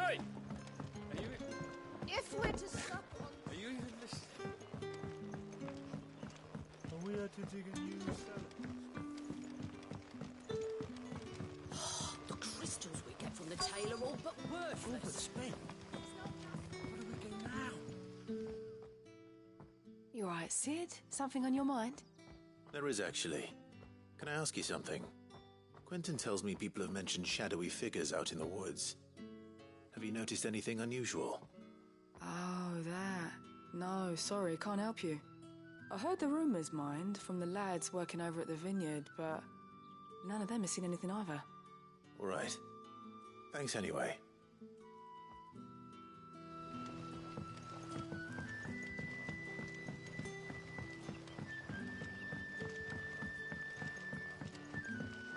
Hey! Are you... If we're to sup on... Are you even listening? Are we had to dig a new cellar? The crystals we get from the tail are all but worthless. All but spent. What do we do now? You alright, Sid? Something on your mind? There is, actually. Can I ask you something? Quentin tells me people have mentioned shadowy figures out in the woods. Have you noticed anything unusual? Oh, that. No, sorry, can't help you. I heard the rumours, mind, from the lads working over at the vineyard, but none of them has seen anything either. All right. Thanks anyway.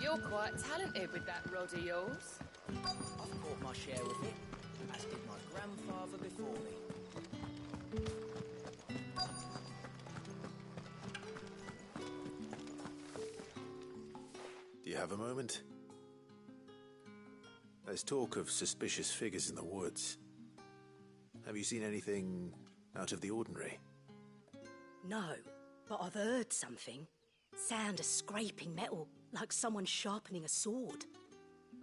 You're quite talented with that rod of yours. I've caught my share of it, as did my grandfather before me. Do you have a moment? There's talk of suspicious figures in the woods. Have you seen anything out of the ordinary? No, but I've heard something. Sound of scraping metal, like someone sharpening a sword.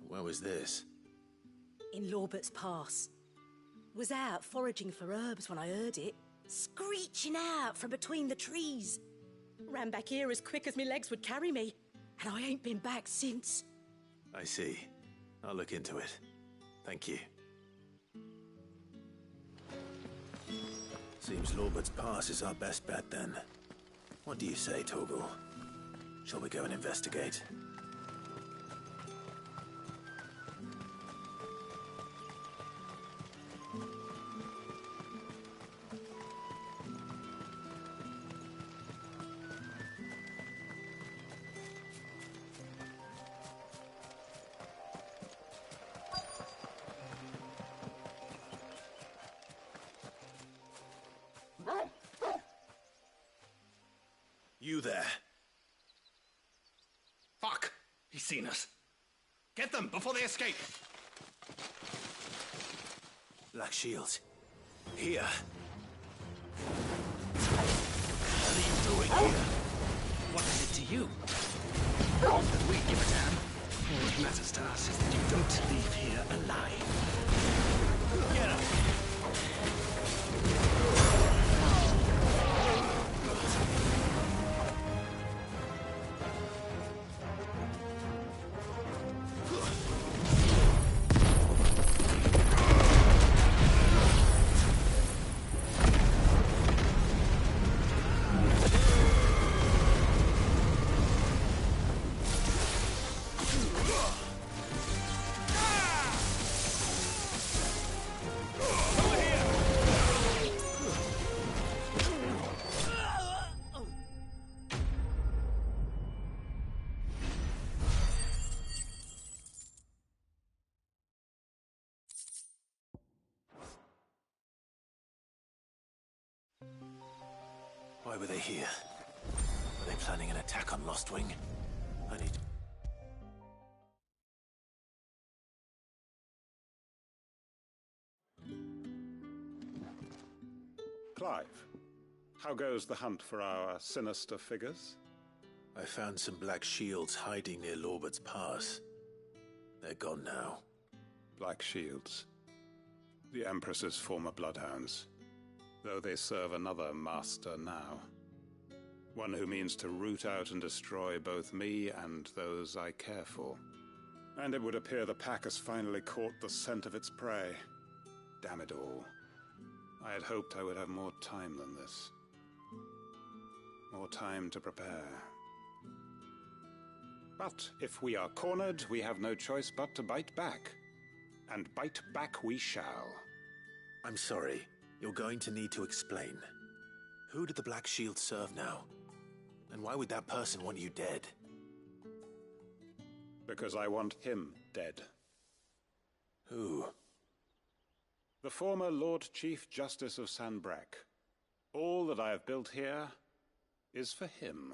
Where was this? In Lorbert's Pass. Was out foraging for herbs when I heard it, screeching out from between the trees. Ran back here as quick as my legs would carry me, and I ain't been back since. I see. I'll look into it. Thank you. Seems Lorbert's Pass is our best bet then. What do you say, Torgal? Shall we go and investigate? You there. Fuck! He's seen us. Get them before they escape. Black shields. Here. What are you doing here? What is it to you? Not that we give a damn. All that matters to us is that you don't leave here alive. Get up! Why were they here? Were they planning an attack on Lostwing? I need... Clive, how goes the hunt for our sinister figures? I found some black shields hiding near Lorbert's Pass. They're gone now. Black Shields. The Empress's former bloodhounds. Though they serve another master now. One who means to root out and destroy both me and those I care for. And it would appear the pack has finally caught the scent of its prey. Damn it all. I had hoped I would have more time than this. More time to prepare. But if we are cornered, we have no choice but to bite back. And bite back we shall. I'm sorry. You're going to need to explain. Who did the Black Shield serve now? And why would that person want you dead? Because I want him dead. Who? The former Lord Chief Justice of Sanbreque. All that I have built here is for him.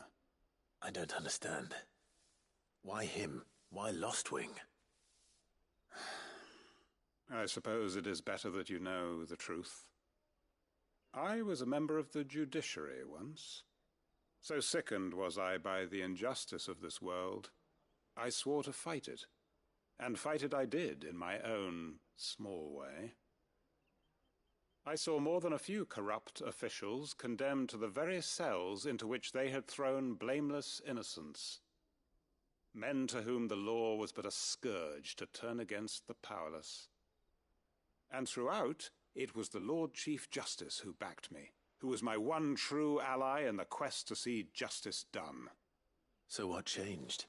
I don't understand. Why him? Why Lostwing? I suppose it is better that you know the truth. I was a member of the judiciary once. So sickened was I by the injustice of this world, I swore to fight it. And fight it I did in my own small way. I saw more than a few corrupt officials condemned to the very cells into which they had thrown blameless innocents. Men to whom the law was but a scourge to turn against the powerless. And throughout, it was the Lord Chief Justice who backed me, who was my one true ally in the quest to see justice done. So what changed?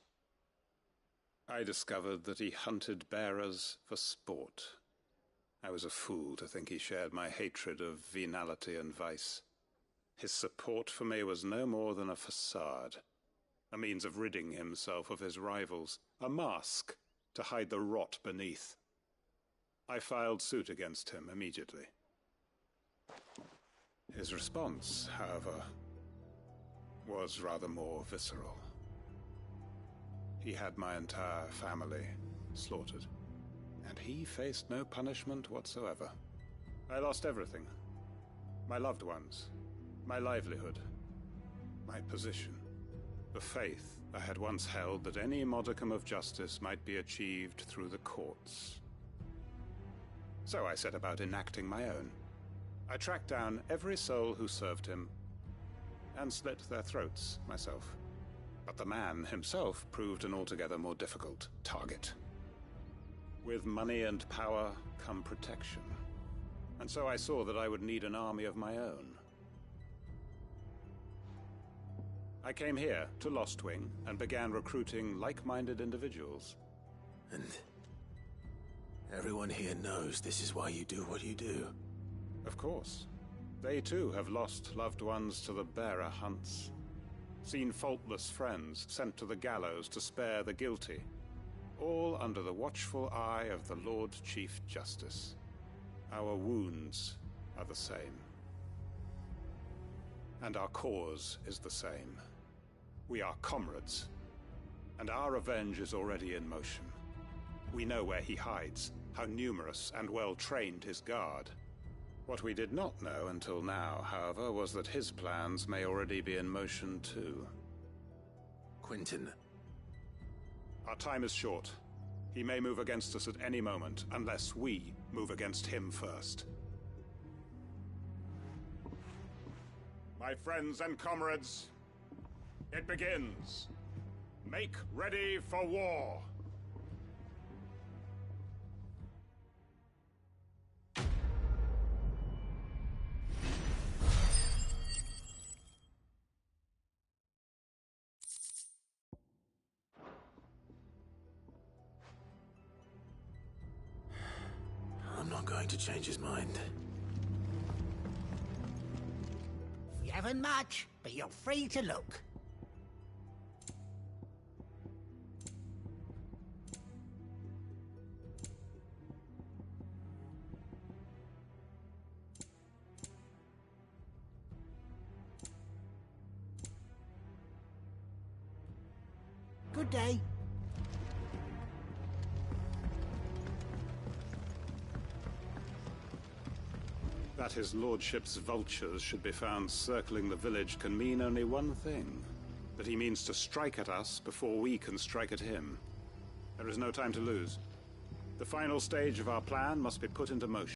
I discovered that he hunted bearers for sport. I was a fool to think he shared my hatred of venality and vice. His support for me was no more than a facade, a means of ridding himself of his rivals, a mask to hide the rot beneath. I filed suit against him immediately. His response, however, was rather more visceral. He had my entire family slaughtered, and he faced no punishment whatsoever. I lost everything. My loved ones, my livelihood, my position, the faith I had once held that any modicum of justice might be achieved through the courts. So I set about enacting my own. I tracked down every soul who served him, and slit their throats myself. But the man himself proved an altogether more difficult target. With money and power come protection. And so I saw that I would need an army of my own. I came here to Lostwing and began recruiting like-minded individuals. And everyone here knows this is why you do what you do. Of course. They too have lost loved ones to the bearer hunts. Seen faultless friends sent to the gallows to spare the guilty. All under the watchful eye of the Lord Chief Justice. Our wounds are the same. And our cause is the same. We are comrades. And our revenge is already in motion. We know where he hides, how numerous and well-trained his guard. What we did not know until now, however, was that his plans may already be in motion too. Quentin. Our time is short. He may move against us at any moment, unless we move against him first. My friends and comrades, it begins. Make ready for war. I'm not going to change his mind. You haven't much, but you're free to look. Good day. That his lordship's vultures should be found circling the village can mean only one thing. That he means to strike at us before we can strike at him. There is no time to lose. The final stage of our plan must be put into motion.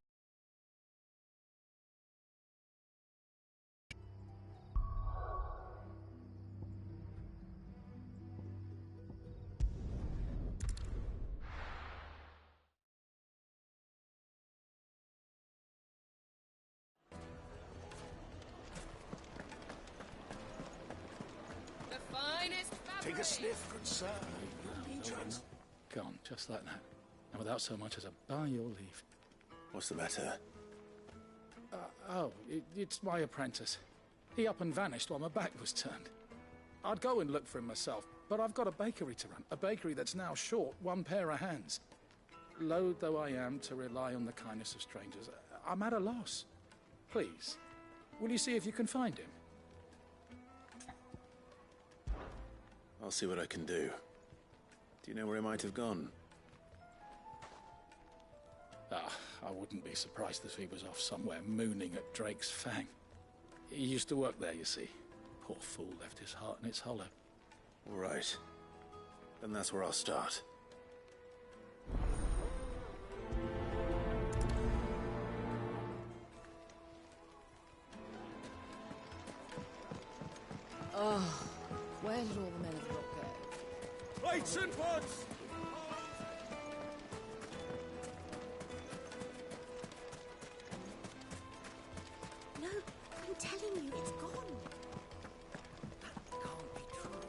Take a sniff, good sir. Gone, just like that. And without so much as a by your leave. What's the matter? It's my apprentice. He up and vanished while my back was turned. I'd go and look for him myself, but I've got a bakery to run. A bakery that's now short one pair of hands. Loath though I am to rely on the kindness of strangers, I'm at a loss. Please, will you see if you can find him? I'll see what I can do. Do you know where he might have gone? Ah, I wouldn't be surprised if he was off somewhere mooning at Drake's Fang. He used to work there, you see. Poor fool left his heart in its hollow. All right. Then that's where I'll start. Oh, where did all the men of the rock go? Lights and pods! No, I'm telling you, it's gone. That can't be true.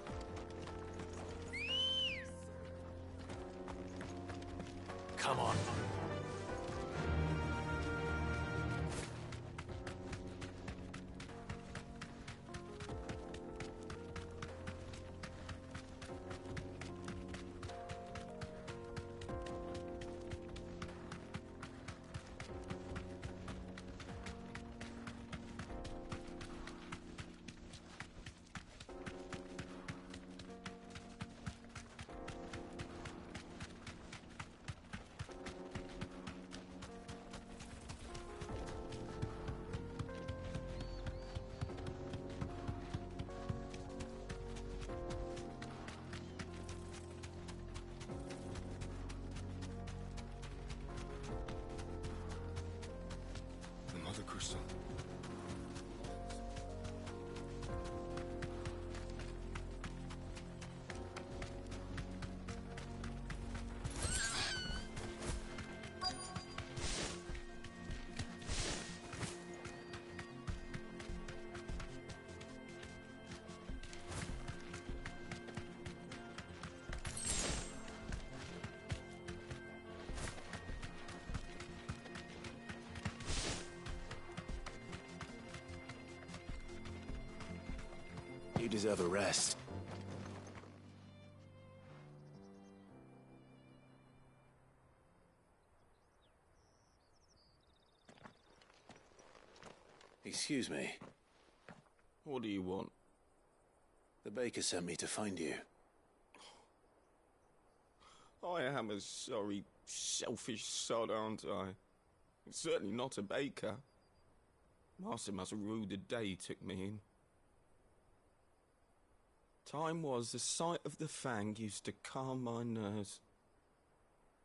Come on. Crystal. You deserve a rest. Excuse me. What do you want? The baker sent me to find you. I am a sorry, selfish sod, aren't I? Certainly not a baker. Master must have ruled the day he took me in. Time was the sight of the Fang used to calm my nerves.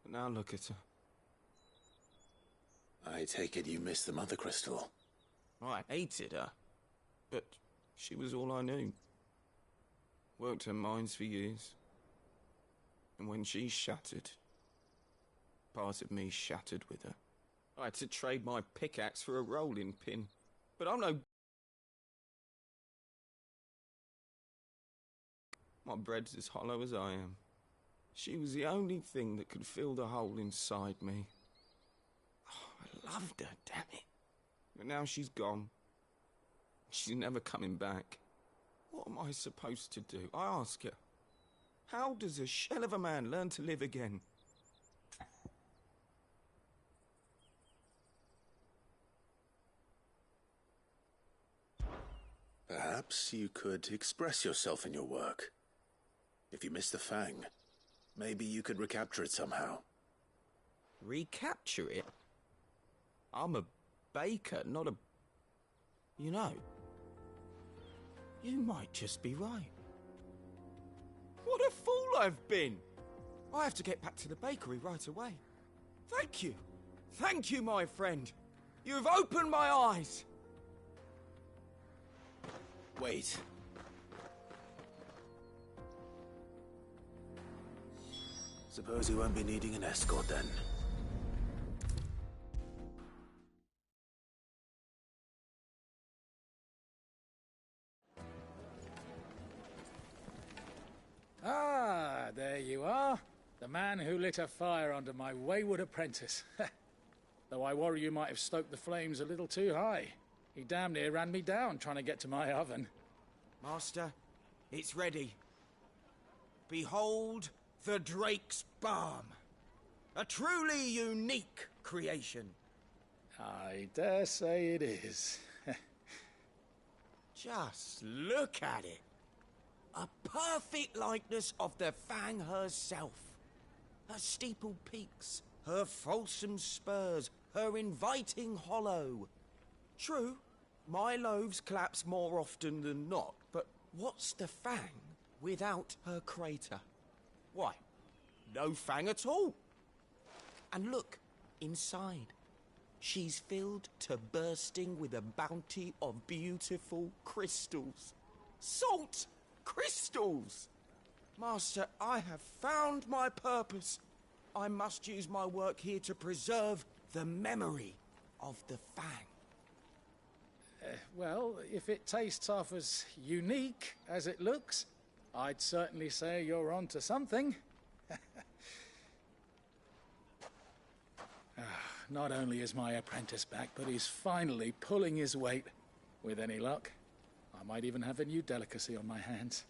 But now look at her. I take it you missed the Mother Crystal. I hated her, but she was all I knew. Worked her mines for years. And when she shattered, part of me shattered with her. I had to trade my pickaxe for a rolling pin. But I'm no... My bread's as hollow as I am. She was the only thing that could fill the hole inside me. Oh, I loved her, damn it. But now she's gone. She's never coming back. What am I supposed to do? I ask her. How does a shell of a man learn to live again? Perhaps you could express yourself in your work. If you miss the Fang, maybe you could recapture it somehow. Recapture it? I'm a baker, not a... You know, you might just be right. What a fool I've been! I have to get back to the bakery right away. Thank you. Thank you, my friend. You've opened my eyes. Wait. Suppose you won't be needing an escort then. Ah, there you are. The man who lit a fire under my wayward apprentice. Though I worry you might have stoked the flames a little too high. He damn near ran me down trying to get to my oven. Master, it's ready. Behold the Drake's Balm. A truly unique creation. I dare say it is. Just look at it. A perfect likeness of the Fang herself. her steepled peaks, her fulsome spurs, her inviting hollow. True, my loaves collapse more often than not, but what's the Fang without her crater? Why, no Fang at all. And look, inside. She's filled to bursting with a bounty of beautiful crystals. Salt crystals! Master, I have found my purpose. I must use my work here to preserve the memory of the Fang. Well, if it tastes half as unique as it looks, I'd certainly say you're on to something. Not only is my apprentice back, but he's finally pulling his weight. With any luck, I might even have a new delicacy on my hands.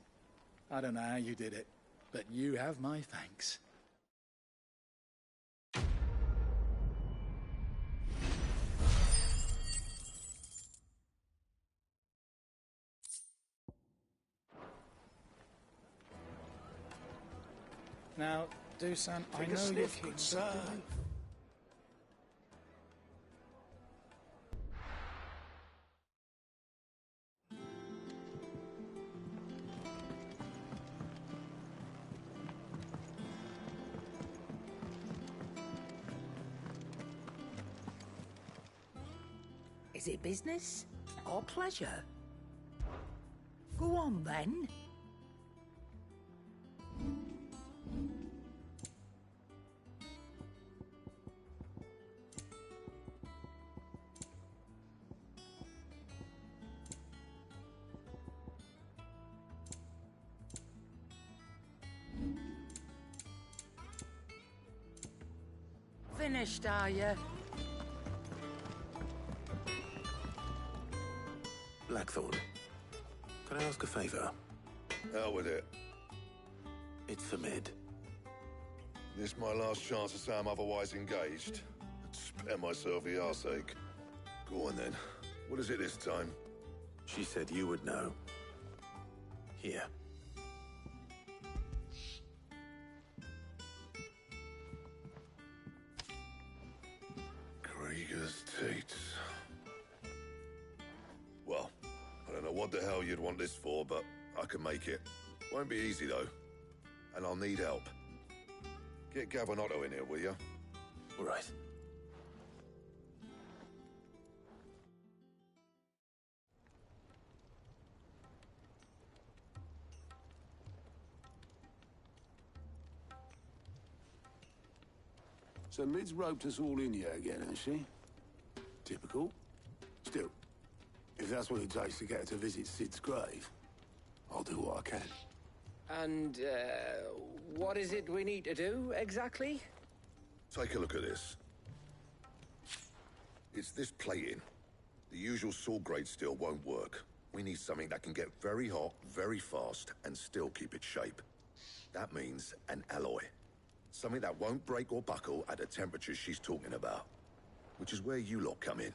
I don't know how you did it, but you have my thanks. Now, Dusan, I know you're keen, sir. Is it business or pleasure? Go on, then. Finished, are you? Blackthorn, can I ask a favour? Hell with it. It's for Mid. This my last chance to say I'm otherwise engaged. I'd spare myself the arseache. Go on then. What is it this time? She said you would know. Here. Krieger's teats. Well, I don't know what the hell you'd want this for, but I can make it. Won't be easy, though. And I'll need help. Get Gavin-Otto in here, will you? All right. So Mid's roped us all in here again, has she? Typical. Still, if that's what it takes to get her to visit Sid's grave, I'll do what I can. And, what is it we need to do, exactly? Take a look at this. It's this plating. The usual sword grade steel won't work. We need something that can get very hot, very fast, and still keep its shape. That means an alloy. Something that won't break or buckle at the temperatures she's talking about. Which is where you lot come in.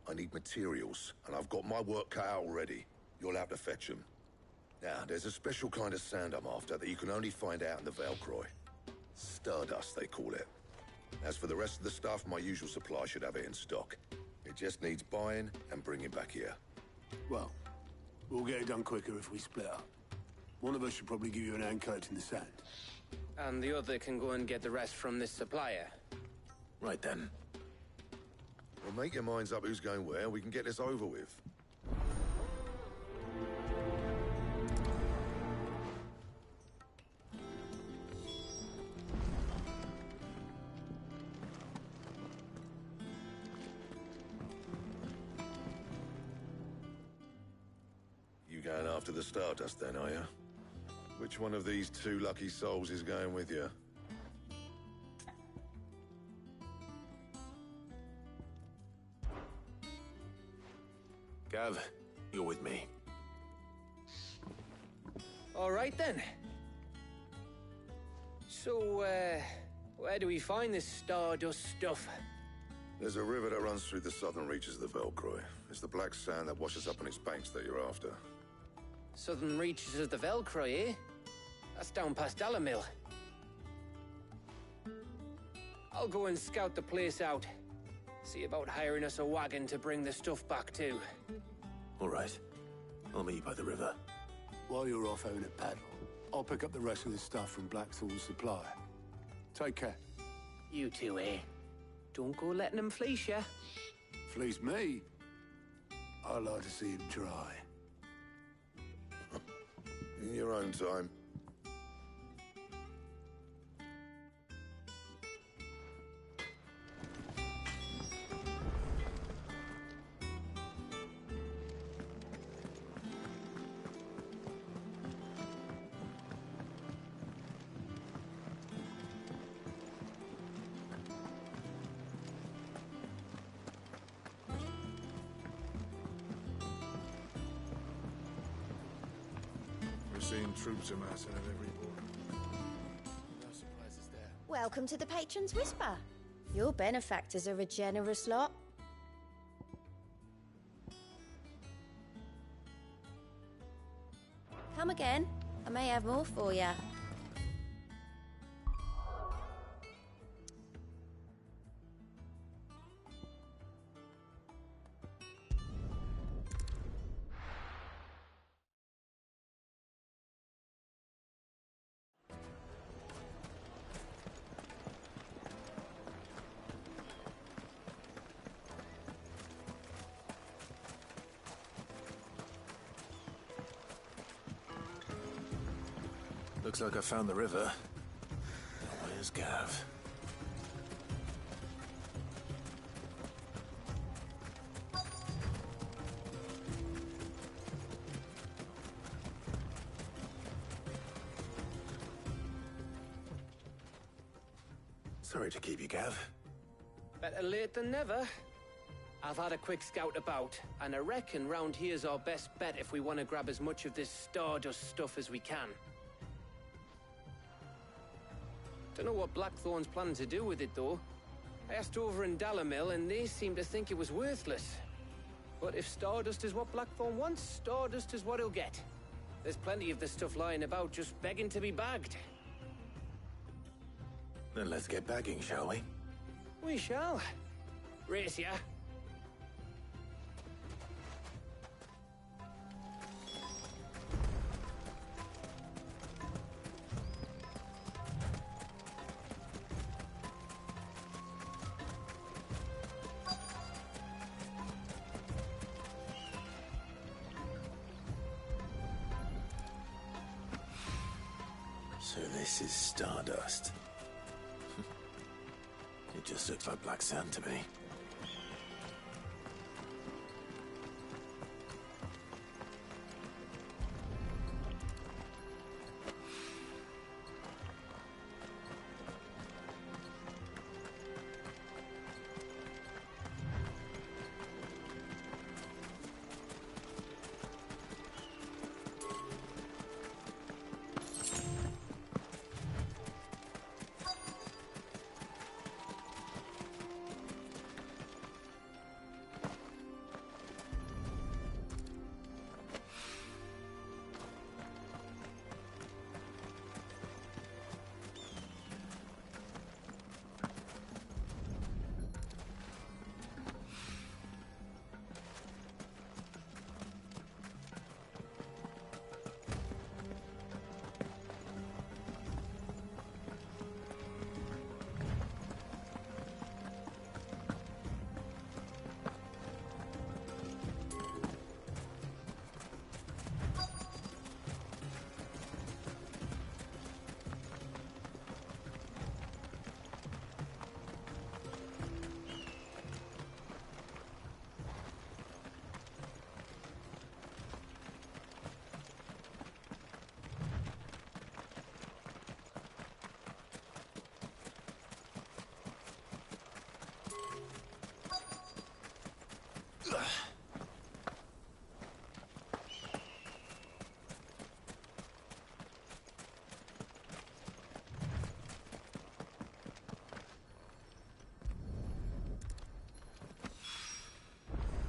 I need materials, and I've got my work cut out already. You'll have to fetch them. Now, there's a special kind of sand I'm after that you can only find out in the Velcroy. Stardust, they call it. As for the rest of the stuff, my usual supply should have it in stock. It just needs buying and bringing back here. Well, we'll get it done quicker if we split up. One of us should probably give you an hand coat in the sand. And the other can go and get the rest from this supplier. Right then. Well, make your minds up who's going where, we can get this over with. You going after the Stardust then, are you? Which one of these two lucky souls is going with you? Gav, you're with me. All right, then. So, where do we find this Stardust stuff? There's a river that runs through the southern reaches of the Velcroy. It's the black sand that washes up on its banks that you're after. Southern reaches of the Velcroy, eh? That's down past Alamill. I'll go and scout the place out. See about hiring us a wagon to bring the stuff back to. All right. I'll meet you by the river. While you're off having a paddle, I'll pick up the rest of the stuff from Blackthorn's supply. Take care. You two, eh? Don't go letting them fleece ya. Fleece me? I like to see him try. In your own time. We're seeing troops amassing at every border. No surprises there. Welcome to the Patron's Whisper. Your benefactors are a generous lot. Come again. I may have more for you. Looks like I found the river. Now where's Gav? Sorry to keep you, Gav. Better late than never. I've had a quick scout about, and I reckon round here's our best bet if we want to grab as much of this Stardust stuff as we can. Don't know what Blackthorn's planning to do with it, though. I asked over in Dalamil, and they seem to think it was worthless. But if Stardust is what Blackthorn wants, Stardust is what he'll get. There's plenty of this stuff lying about, just begging to be bagged. Then let's get bagging, shall we? We shall. Race ya. So this is Stardust. It just looks like black sand to me.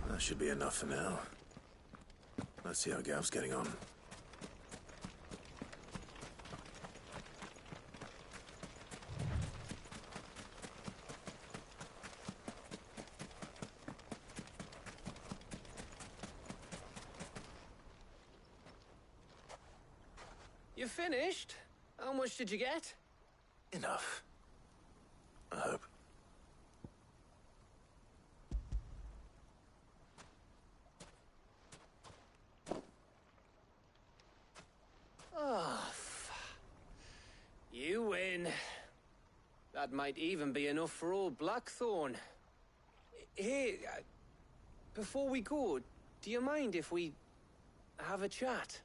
That should be enough for now. Let's see how Gav's getting on. you finished? How much did you get? Enough. I hope. Oh, you win. That might even be enough for old Blackthorn. Hey, before we go, do you mind if we have a chat?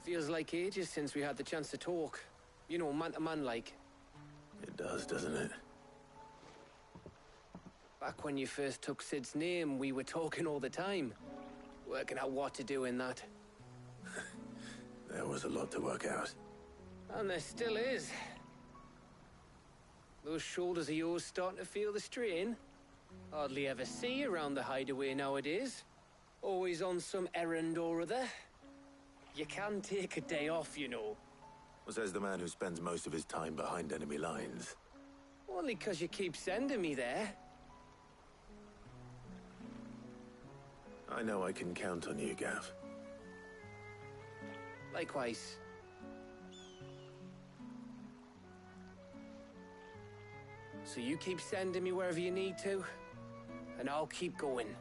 Feels like ages since we had the chance to talk. You know, man to man like. It does, doesn't it? Back when you first took Sid's name, we were talking all the time. Working out what to do in that. There was a lot to work out. And there still is. Those shoulders of yours starting to feel the strain. Hardly ever see you around the hideaway nowadays. Always on some errand or other. You can take a day off, you know. Well, says the man who spends most of his time behind enemy lines. Only 'cause you keep sending me there. I know I can count on you, Gav. Likewise. So you keep sending me wherever you need to, and I'll keep going.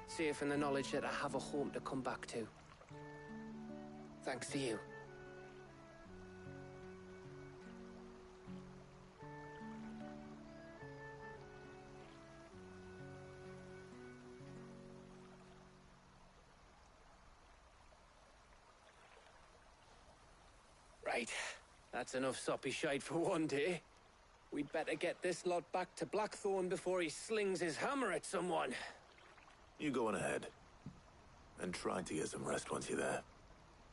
Safe in the knowledge that I have a home to come back to. Thanks to you. Right. That's enough soppy shite for one day. We'd better get this lot back to Blackthorn before he slings his hammer at someone. You go on ahead. And try to get some rest once you're there.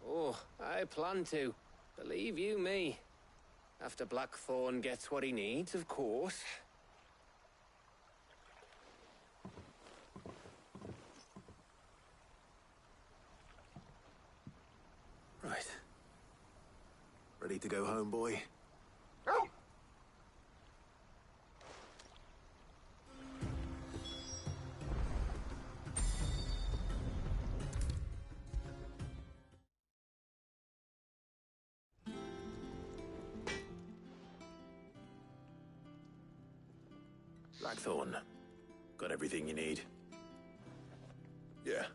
Oh, I plan to. Believe you me. After Blackthorn gets what he needs, of course. Right. Ready to go home, boy? Blackthorn, got everything you need? Yeah.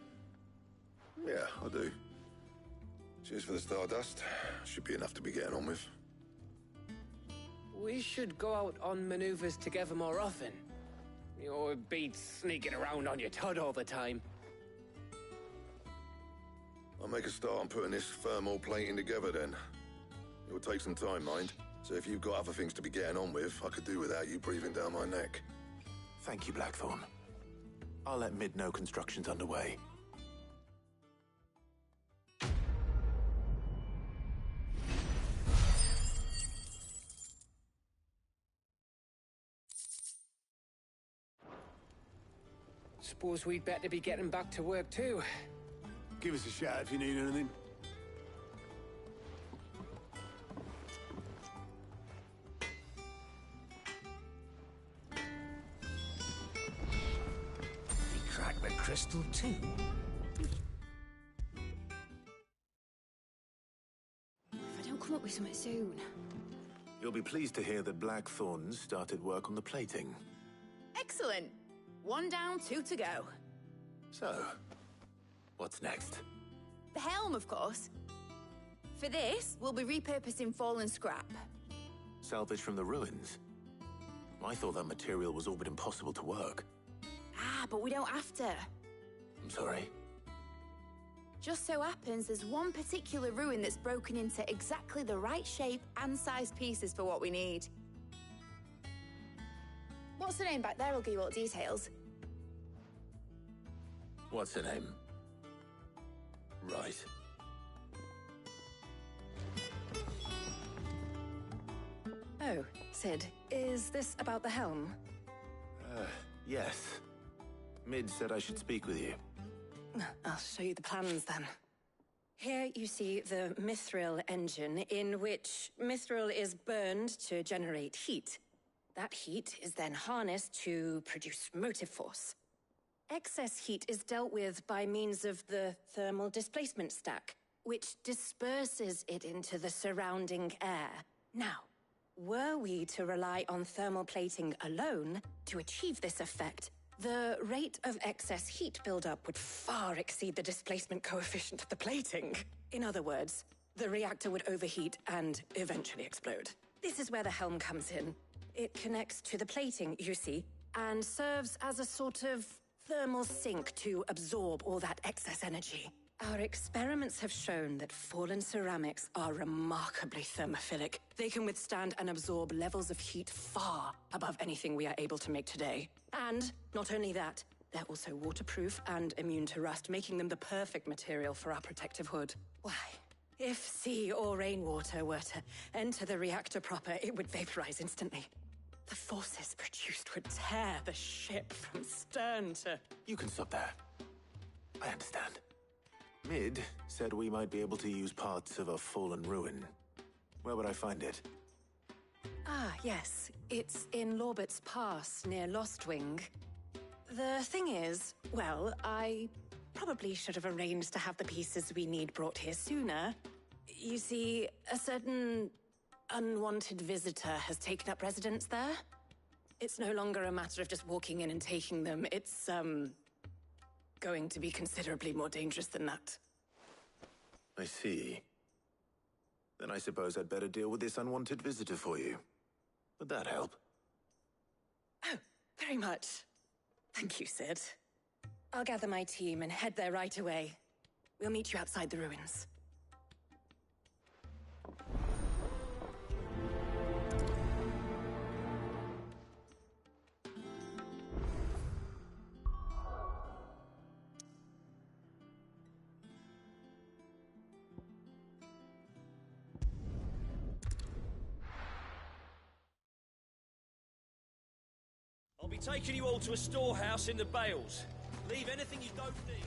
Yeah, I do. Cheers for the Stardust. Should be enough to be getting on with. We should go out on maneuvers together more often. You know, it beats sneaking around on your Todd all the time. I'll make a start on putting this thermal plating together then. It will take some time, mind. So if you've got other things to be getting on with, I could do without you breathing down my neck. Thank you, Blackthorn. I'll let Mid know construction's underway. Suppose we'd better be getting back to work too. Give us a shout if you need anything. He cracked the crystal too. If I don't come up with something soon. You'll be pleased to hear that Blackthorn started work on the plating. Excellent. 1 down, 2 to go. So, what's next? The helm, of course. For this, we'll be repurposing fallen scrap. Salvage from the ruins? I thought that material was all but impossible to work. Ah, but we don't have to. I'm sorry. Just so happens there's one particular ruin that's broken into exactly the right shape and size pieces for what we need. What's the name back there? I'll give you all the details. What's her name? Right. Oh, Sid, is this about the helm? Yes. Mid said I should speak with you. I'll show you the plans then. Here you see the mithril engine, in which mithril is burned to generate heat. That heat is then harnessed to produce motive force. Excess heat is dealt with by means of the thermal displacement stack, which disperses it into the surrounding air. Now, were we to rely on thermal plating alone to achieve this effect, the rate of excess heat buildup would far exceed the displacement coefficient of the plating. In other words, the reactor would overheat and eventually explode. This is where the helm comes in. It connects to the plating, you see, and serves as a sort of thermal sink to absorb all that excess energy. Our experiments have shown that fallen ceramics are remarkably thermophilic. They can withstand and absorb levels of heat far above anything we are able to make today. And not only that, they're also waterproof and immune to rust, making them the perfect material for our protective hood. Why, if sea or rainwater were to enter the reactor proper, it would vaporize instantly. The forces produced would tear the ship from stern to... You can stop there. I understand. Mid said we might be able to use parts of a fallen ruin. Where would I find it? Ah, yes. It's in Lorbert's Pass, near Lostwing. The thing is, well, I probably should have arranged to have the pieces we need brought here sooner. You see, a certain unwanted visitor has taken up residence there. It's no longer a matter of just walking in and taking them. It's, going to be considerably more dangerous than that. I see. Then I suppose I'd better deal with this unwanted visitor for you. Would that help? Oh, very much. Thank you, Sid. I'll gather my team and head there right away. We'll meet you outside the ruins. I'll be taking you all to a storehouse in the Bales. Leave anything you don't need.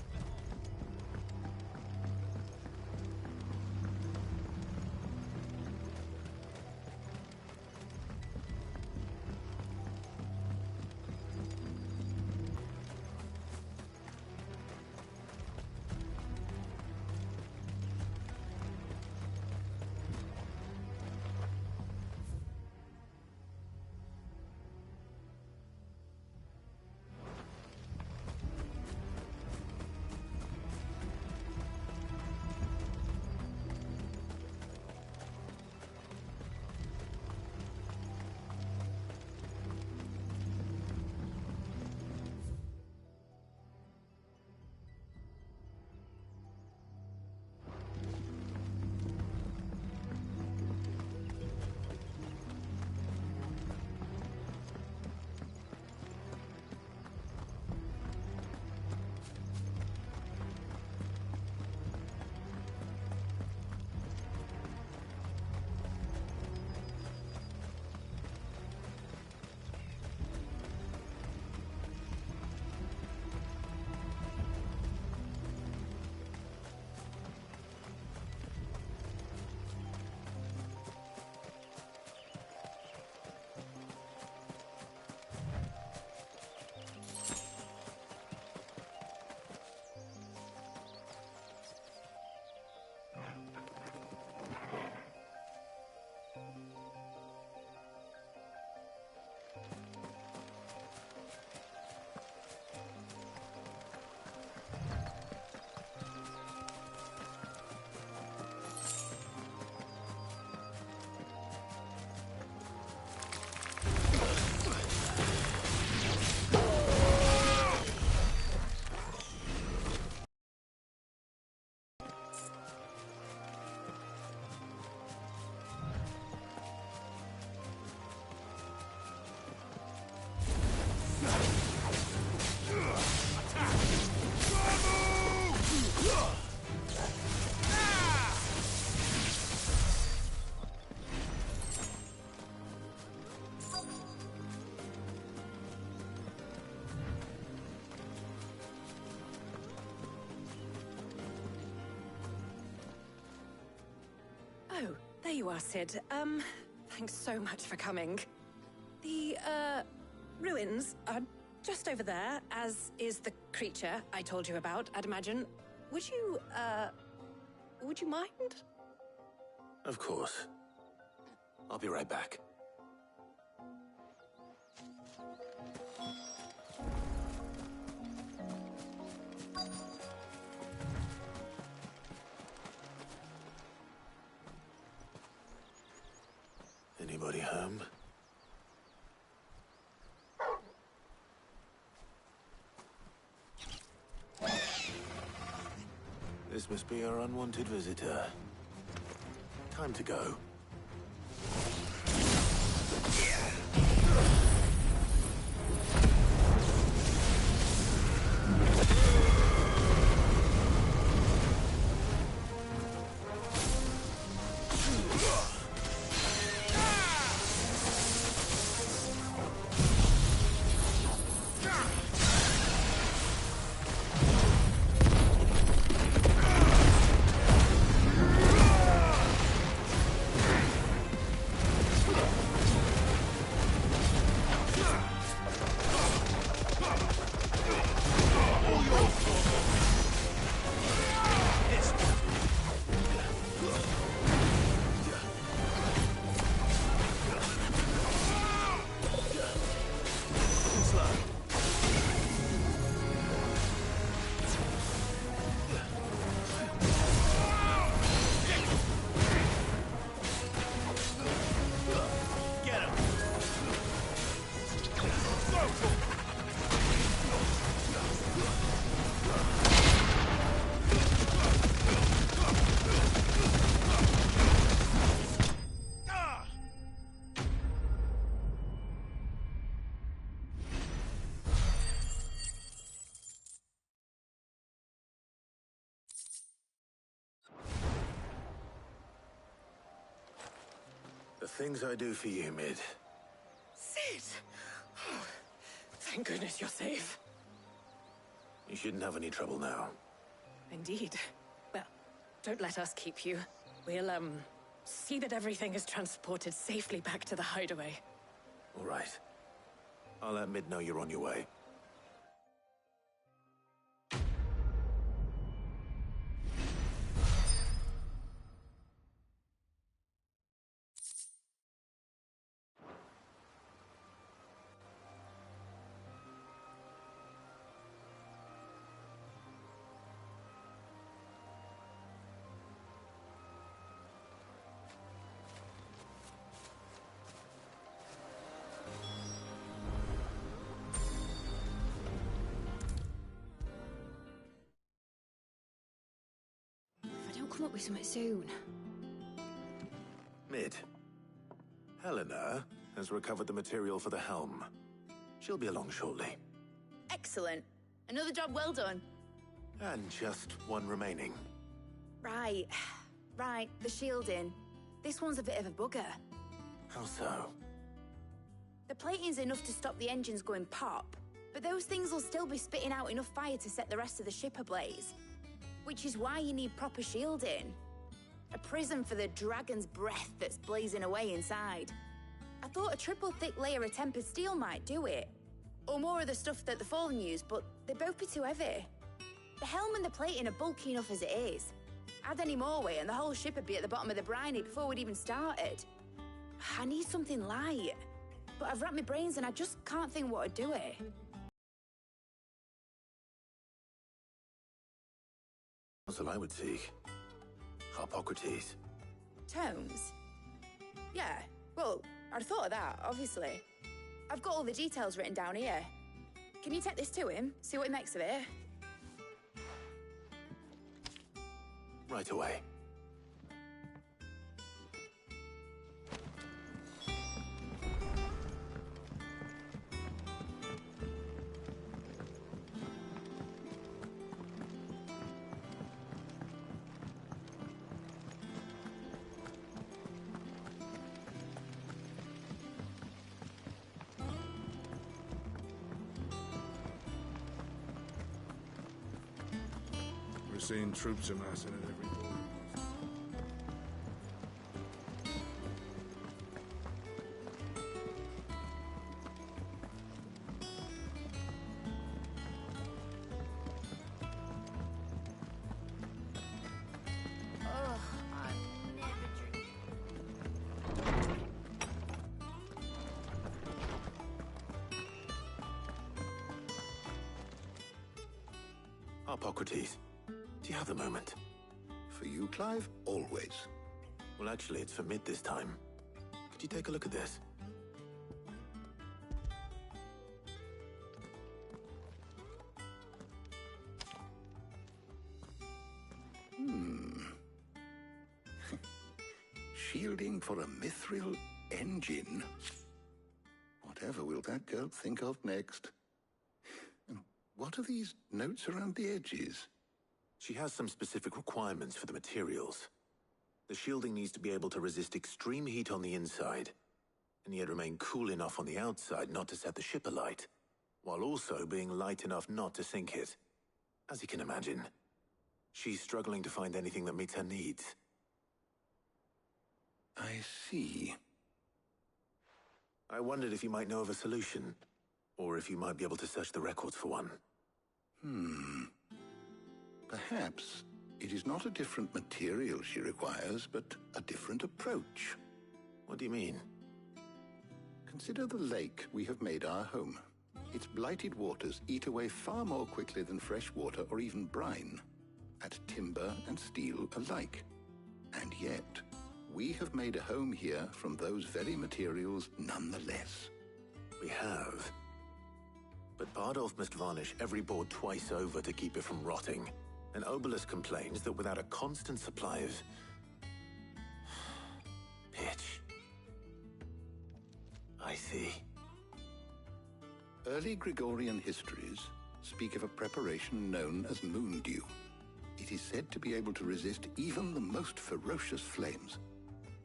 Oh, there you are, Sid. Thanks so much for coming. The, ruins are just over there, as is the creature I told you about, I'd imagine. Would you mind? Of course. I'll be right back. Anybody home? This must be our unwanted visitor. Time to go. The things I do for you, Mid. Sid! Oh, thank goodness you're safe. You shouldn't have any trouble now. Indeed. Well, don't let us keep you. We'll, see that everything is transported safely back to the hideaway. All right. I'll let Mid know you're on your way. Come up with something soon. Mid. Helena has recovered the material for the helm. She'll be along shortly. Excellent. Another job well done. And just one remaining. Right. Right, the shielding. This one's a bit of a bugger. How so? The plating's enough to stop the engines going pop, but those things will still be spitting out enough fire to set the rest of the ship ablaze. Which is why you need proper shielding. A prison for the dragon's breath that's blazing away inside. I thought a triple thick layer of tempered steel might do it. Or more of the stuff that the Fallen use, but they'd both be too heavy. The helm and the plating are bulky enough as it is. Add any more weight and the whole ship would be at the bottom of the briny before we'd even started. I need something light. But I've racked my brains and I just can't think what would do it. That's what I would seek. Harpocrates. Tomes? Yeah, well, I'd thought of that, obviously. I've got all the details written down here. Can you take this to him, see what he makes of it? Right away. We're seeing troops amassing at every corner. Harpocrates, do you have a moment? For you, Clive, always. Well, actually, it's for mid this time. Could you take a look at this? Shielding for a mithril engine. Whatever will that girl think of next? And what are these notes around the edges? She has some specific requirements for the materials. The shielding needs to be able to resist extreme heat on the inside, and yet remain cool enough on the outside not to set the ship alight, while also being light enough not to sink it. As you can imagine, she's struggling to find anything that meets her needs. I see. I wondered if you might know of a solution, or if you might be able to search the records for one. Perhaps it is not a different material she requires, but a different approach. What do you mean? Consider the lake we have made our home. Its blighted waters eat away far more quickly than fresh water or even brine, at timber and steel alike. And yet, we have made a home here from those very materials nonetheless. We have. But Bardolph must varnish every board twice over to keep it from rotting. And Obelus complains that without a constant supply of pitch. I see. Early Gregorian histories speak of a preparation known as moon dew. It is said to be able to resist even the most ferocious flames.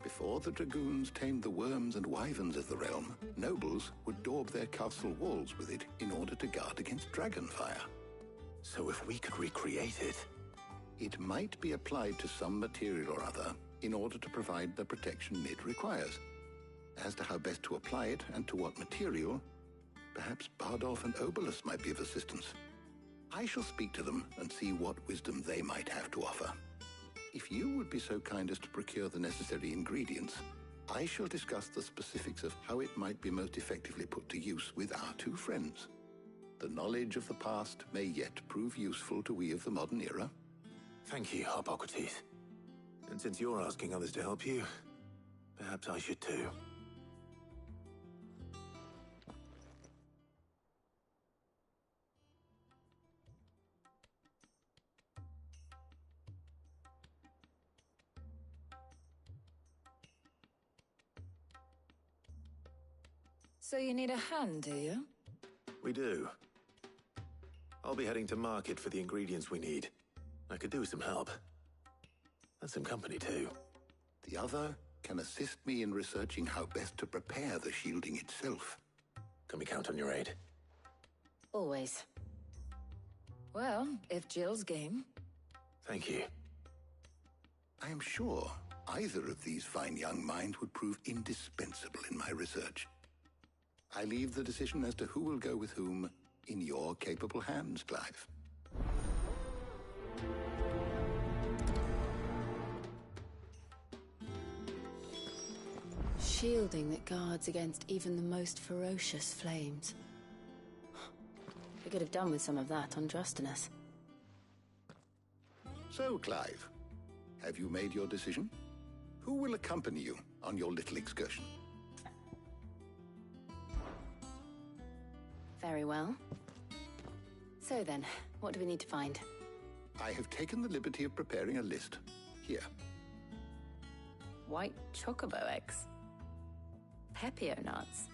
Before the dragoons tamed the worms and wyverns of the realm, nobles would daub their castle walls with it in order to guard against dragonfire. So if we could recreate it... It might be applied to some material or other in order to provide the protection it requires. As to how best to apply it and to what material, perhaps Bardolph and Obelus might be of assistance. I shall speak to them and see what wisdom they might have to offer. If you would be so kind as to procure the necessary ingredients, I shall discuss the specifics of how it might be most effectively put to use with our two friends. The knowledge of the past may yet prove useful to we of the modern era. Thank you, Harpocrates. And since you're asking others to help you, perhaps I should too. So you need a hand, do you? We do. I'll be heading to market for the ingredients we need. I could do with some help. And some company, too. The other can assist me in researching how best to prepare the shielding itself. Can we count on your aid? Always. Well, if Jill's game. Thank you. I am sure either of these fine young minds would prove indispensable in my research. I leave the decision as to who will go with whom in your capable hands, Clive. Shielding that guards against even the most ferocious flames. We could have done with some of that on Drustinus. So, Clive, have you made your decision? Who will accompany you on your little excursion? Very well. So then, what do we need to find? I have taken the liberty of preparing a list. Here. White chocobo eggs. Pepio nuts.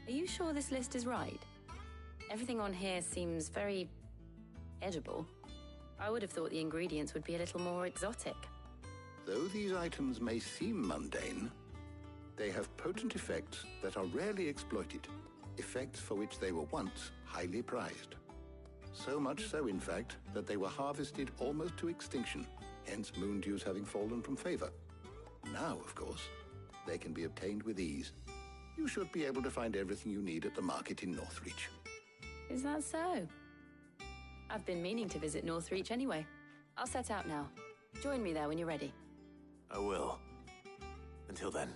Are you sure this list is right? Everything on here seems very edible. I would have thought the ingredients would be a little more exotic. Though these items may seem mundane, they have potent effects that are rarely exploited, effects for which they were once highly prized. So much so, in fact, that they were harvested almost to extinction, hence moon dews having fallen from favor. Now, of course, they can be obtained with ease. You should be able to find everything you need at the market in Northreach. Is that so? I've been meaning to visit Northreach anyway. I'll set out now. Join me there when you're ready. I will. Until then.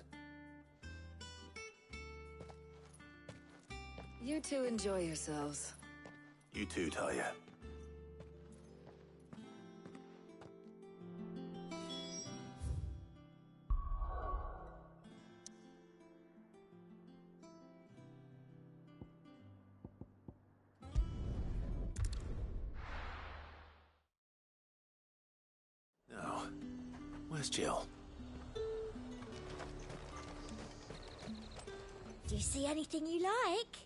You two enjoy yourselves. You too, Talia. Where's Jill? Do you see anything you like?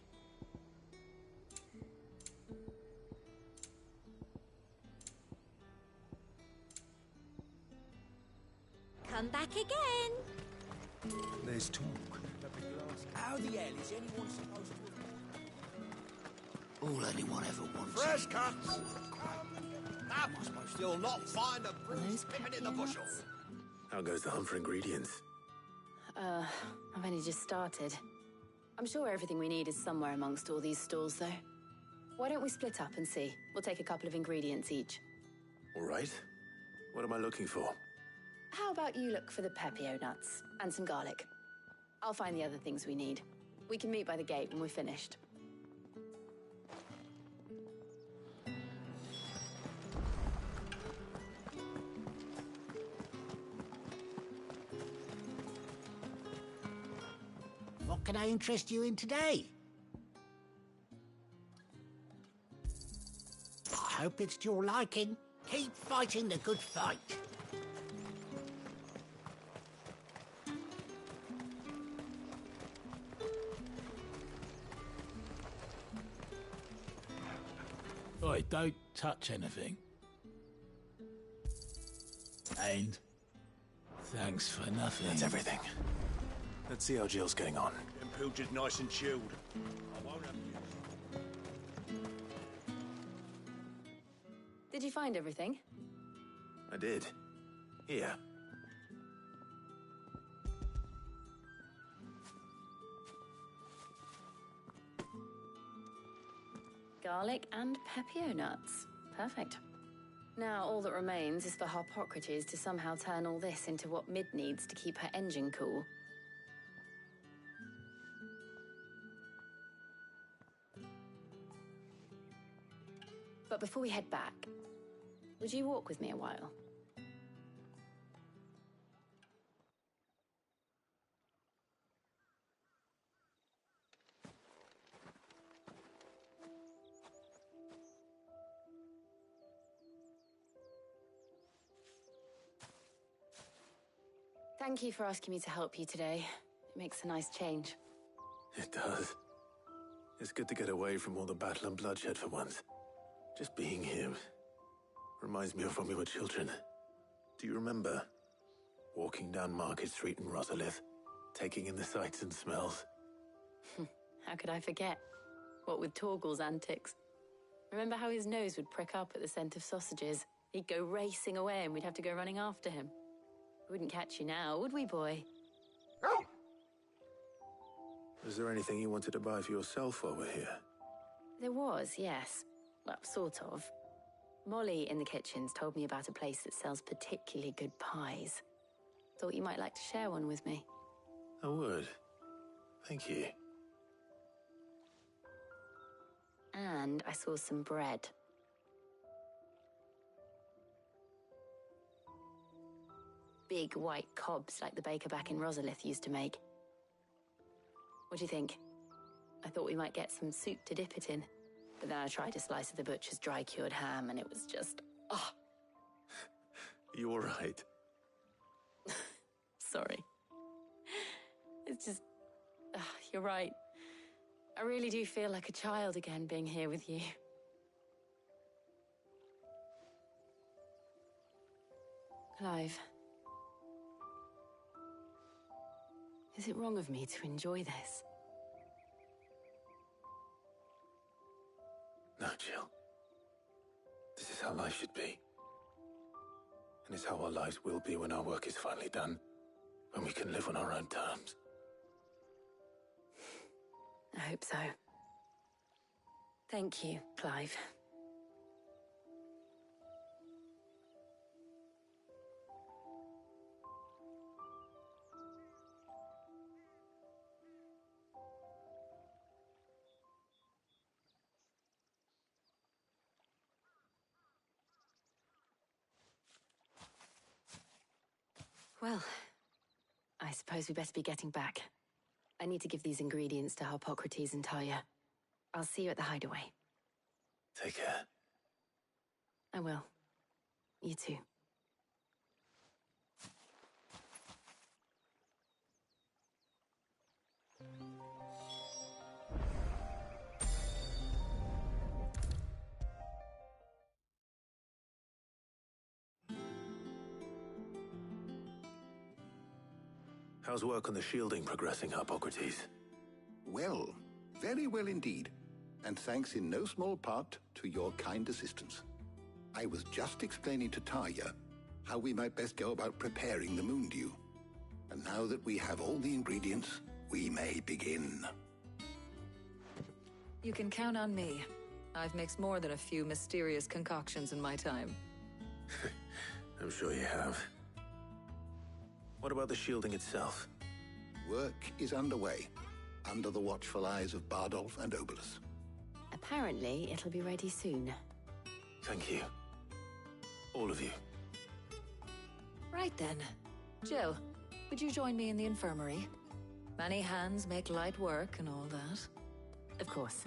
Come back again. There's talk. How the hell is anyone supposed to... All anyone ever wants. Fresh cuts! How am I supposed to still not find a bruise pippin in the bushel? How goes the hunt for ingredients? I've only just started. I'm sure everything we need is somewhere amongst all these stalls, though. Why don't we split up and see? We'll take a couple of ingredients each. All right. What am I looking for? How about you look for the pepio nuts and some garlic? I'll find the other things we need. We can meet by the gate when we're finished. What can I interest you in today? I hope it's to your liking. Keep fighting the good fight. Oi, don't touch anything. And thanks for nothing. That's everything. Let's see how Jill's getting on. Them pilchards nice and chilled. I won't have you. Did you find everything? I did. Here. Garlic and pepio nuts. Perfect. Now all that remains is for Harpocrates to somehow turn all this into what Mid needs to keep her engine cool. But before we head back, would you walk with me a while? Thank you for asking me to help you today. It makes a nice change. It does. It's good to get away from all the battle and bloodshed for once. Just being here reminds me of when we were children. Do you remember? Walking down Market Street in Rosalith, taking in the sights and smells. How could I forget? What with Torgal's antics. Remember how his nose would prick up at the scent of sausages? He'd go racing away and we'd have to go running after him. We wouldn't catch you now, would we, boy? Was there anything you wanted to buy for yourself while we're here? There was, yes. Well, sort of. Molly in the kitchens told me about a place that sells particularly good pies. Thought you might like to share one with me. I would. Thank you. And I saw some bread. Big white cobs like the baker back in Rosalith used to make. What do you think? I thought we might get some soup to dip it in. But then I tried a slice of the butcher's dry-cured ham and it was just... oh. You all right? Sorry. It's just... you're right. I really do feel like a child again being here with you. Clive. Is it wrong of me to enjoy this? No, Jill. This is how life should be. And it's how our lives will be when our work is finally done. When we can live on our own terms. I hope so. Thank you, Clive. Well, I suppose we best be getting back. I need to give these ingredients to Harpocrates and Talia. I'll see you at the hideaway. Take care. I will. You too. How's work on the shielding progressing, Hippocrates? Well, very well indeed. And thanks in no small part to your kind assistance. I was just explaining to Tarja how we might best go about preparing the moon dew. And now that we have all the ingredients, we may begin. You can count on me. I've mixed more than a few mysterious concoctions in my time. I'm sure you have. What about the shielding itself? Work is underway, under the watchful eyes of Bardolph and Obolus. Apparently, it'll be ready soon. Thank you. All of you. Right then. Jill, would you join me in the infirmary? Many hands make light work and all that. Of course.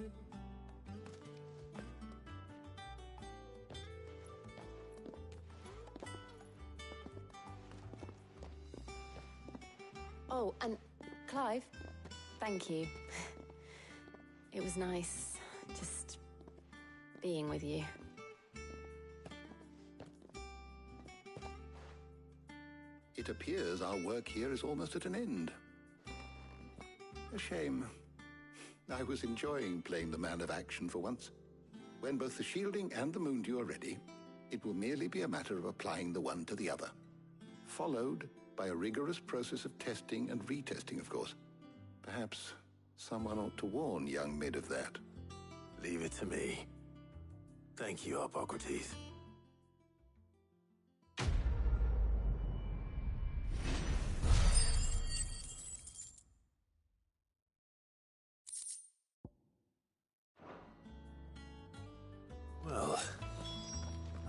Oh, and Clive, thank you. It was nice just being with you. It appears our work here is almost at an end. A shame. I was enjoying playing the man of action for once. When both the shielding and the moon dew are ready, it will merely be a matter of applying the one to the other, followed by a rigorous process of testing and retesting, of course. Perhaps someone ought to warn young Mid of that. Leave it to me. Thank you, Hippocrates. Well,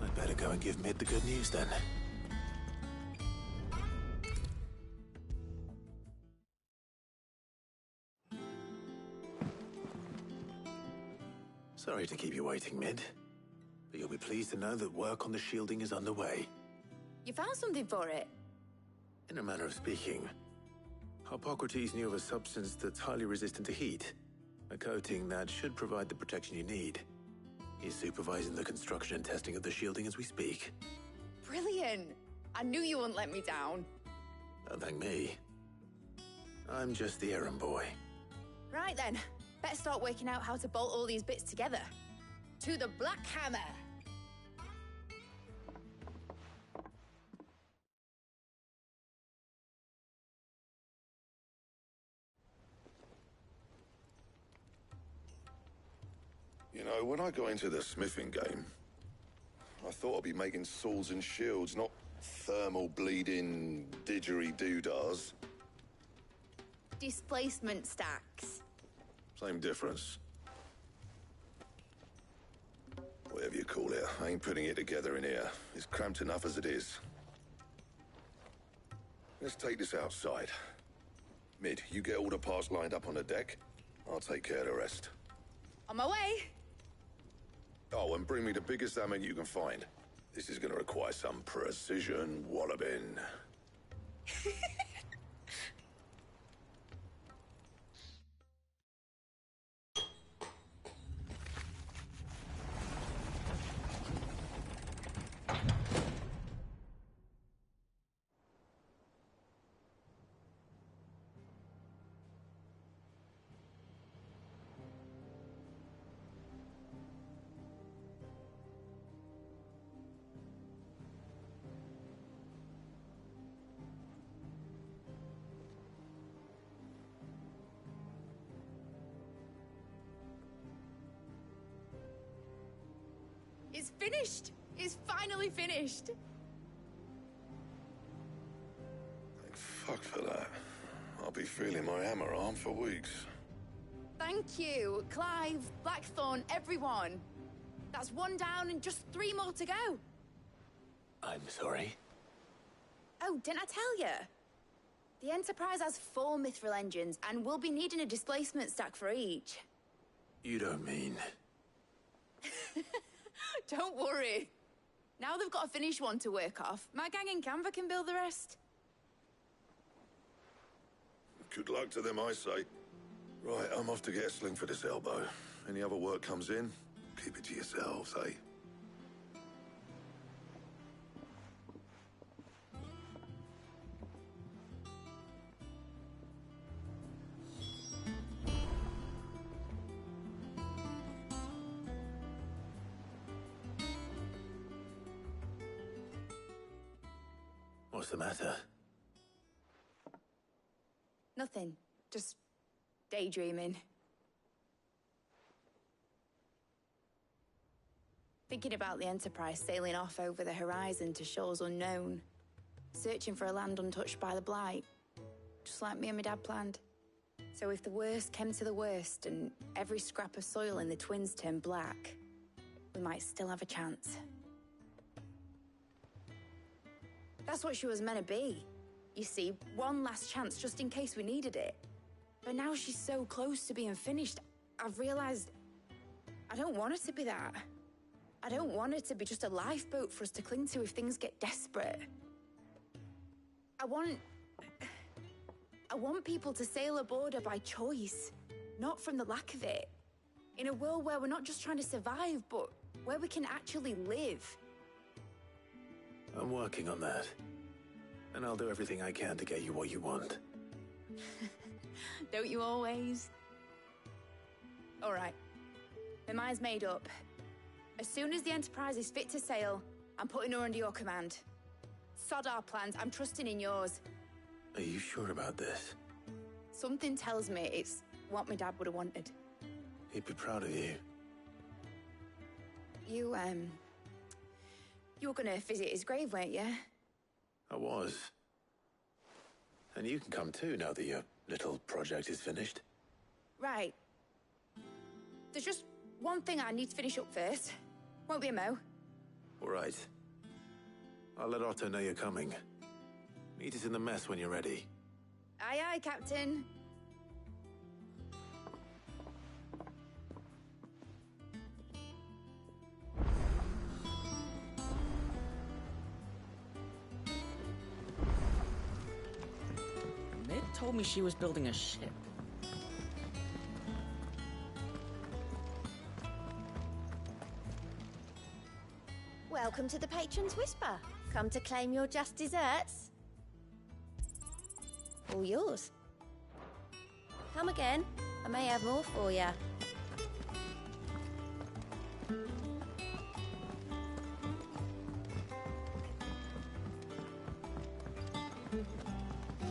I'd better go and give Mid the good news then. Sorry to keep you waiting, Mid, but you'll be pleased to know that work on the shielding is underway. You found something for it? In a manner of speaking, Hippocrates knew of a substance that's highly resistant to heat, a coating that should provide the protection you need. He's supervising the construction and testing of the shielding as we speak. Brilliant! I knew you wouldn't let me down. Don't thank me. I'm just the errand boy. Right then, better start working out how to bolt all these bits together. To the Black Hammer! You know, when I got into the smithing game, I thought I'd be making swords and shields, not thermal bleeding didgeridoo-dahs. Displacement stacks. Same difference. Whatever you call it, I ain't putting it together in here. It's cramped enough as it is. Let's take this outside. Mid, you get all the parts lined up on the deck. I'll take care of the rest. On my way! Oh, and bring me the biggest hammer you can find. This is gonna require some precision walloping. It's finished! It's finally finished! Thank fuck for that. I'll be feeling my hammer arm for weeks. Thank you, Clive, Blackthorn, everyone. That's one down and just 3 more to go. I'm sorry. Oh, didn't I tell you? The Enterprise has 4 mithril engines, and we'll be needing a displacement stack for each. You don't mean... Don't worry. Now they've got a finished one to work off. My gang in Canva can build the rest. Good luck to them, I say. Right, I'm off to get a sling for this elbow. Any other work comes in, keep it to yourselves, eh? What's the matter? Nothing. Just daydreaming. Thinking about the Enterprise sailing off over the horizon to shores unknown, searching for a land untouched by the Blight, just like me and my dad planned. So if the worst came to the worst and every scrap of soil in the Twins turned black, we might still have a chance. That's what she was meant to be. You see, one last chance just in case we needed it. But now she's so close to being finished, I've realized I don't want her to be that. I don't want her to be just a lifeboat for us to cling to if things get desperate. I want people to sail aboard her by choice, not from the lack of it. In a world where we're not just trying to survive, but where we can actually live. I'm working on that. And I'll do everything I can to get you what you want. Don't you always? All right. My mind's made up. As soon as the Enterprise is fit to sail, I'm putting her under your command. Sod our plans, I'm trusting in yours. Are you sure about this? Something tells me it's what my dad would have wanted. He'd be proud of you. You were gonna visit his grave, weren't you? I was. And you can come too now that your little project is finished. Right. There's just one thing I need to finish up first. Won't be a mo. All right. I'll let Otto know you're coming. Meet us in the mess when you're ready. Aye, aye, Captain. Ned told me she was building a ship. Welcome to the Patron's Whisper. Come to claim your just desserts? All yours. Come again. I may have more for you.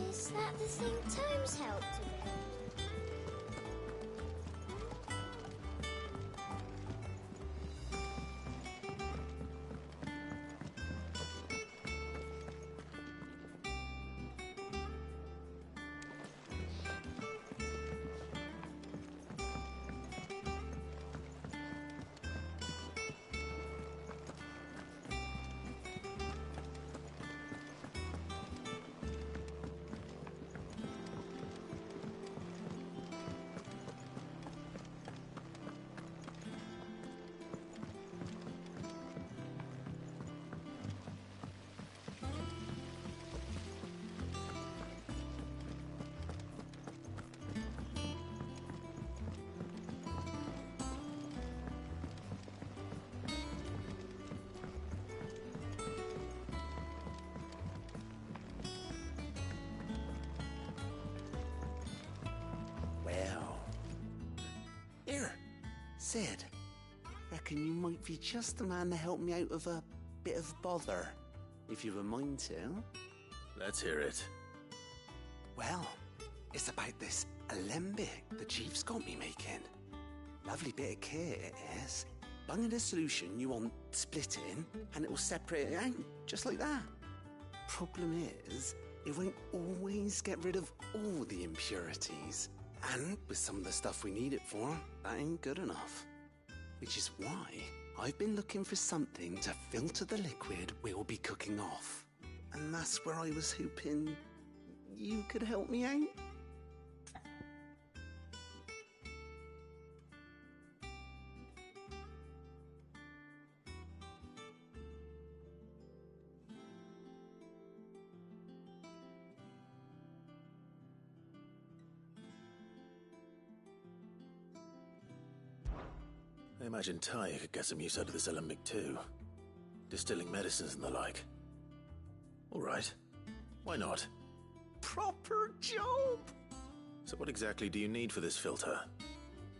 Is that the thing Tomes helped with? Sid, reckon you might be just the man to help me out of a bit of bother, if you were mind to. Let's hear it. Well, it's about this alembic the Chief's got me making. Lovely bit of kit it is. Bung in a solution you want splitting, and it will separate it out, just like that. Problem is, it won't always get rid of all the impurities. And with some of the stuff we need it for, that ain't good enough. Which is why I've been looking for something to filter the liquid we'll be cooking off. And that's where I was hoping you could help me out. I imagine Ty could get some use out of this alembic too. Distilling medicines and the like. All right. Why not? Proper job! So what exactly do you need for this filter?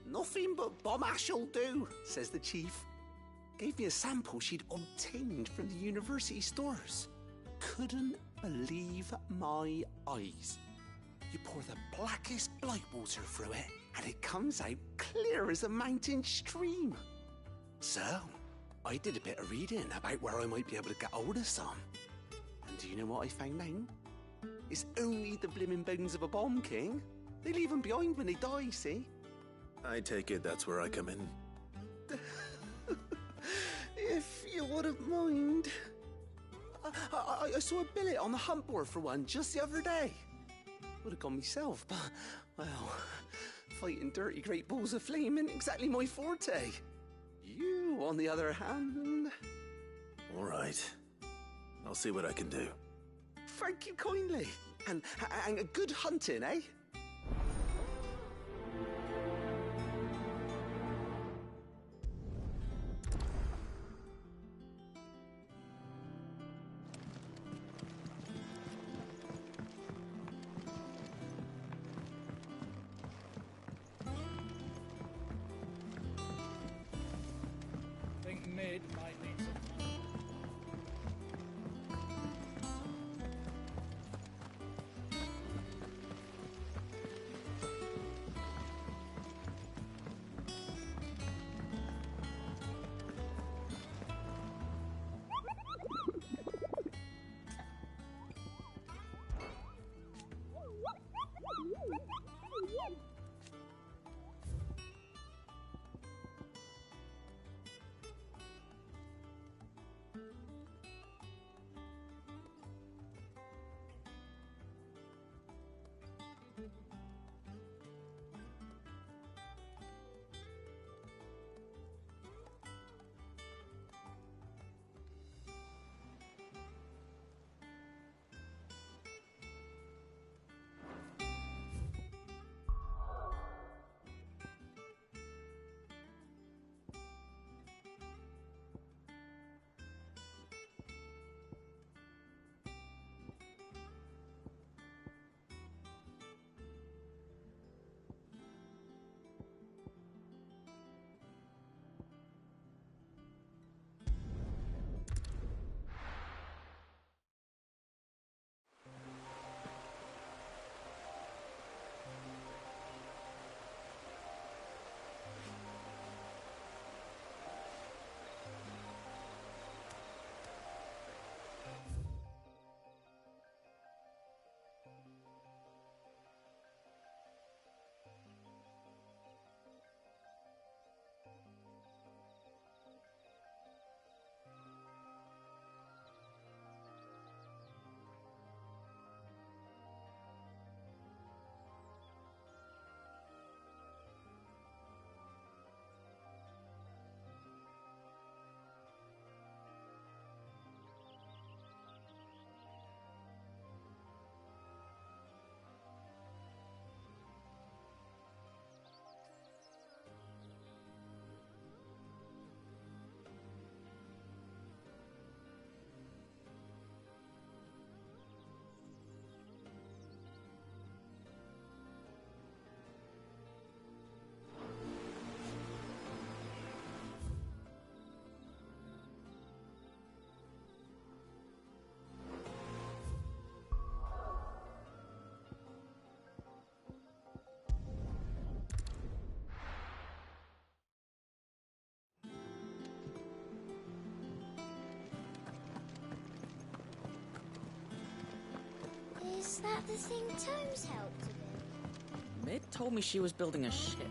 Nothing but bomb ash'll do, says the Chief. Gave me a sample she'd obtained from the university stores. Couldn't believe my eyes. You pour the blackest blight water through it, and it comes out clear as a mountain stream. So, I did a bit of reading about where I might be able to get hold of some. And do you know what I found out? It's only the blimmin' bones of a bomb king. They leave them behind when they die, see? I take it that's where I come in. If you wouldn't mind. I saw a billet on the hunt board for one just the other day. Would have gone myself, but, well, fighting dirty great balls of flame isn't exactly my forte. You, on the other hand... All right. I'll see what I can do. Thank you kindly. And good hunting, eh? Think mid might need some. Is that the thing Tomes helped to build? Mid told me she was building a ship.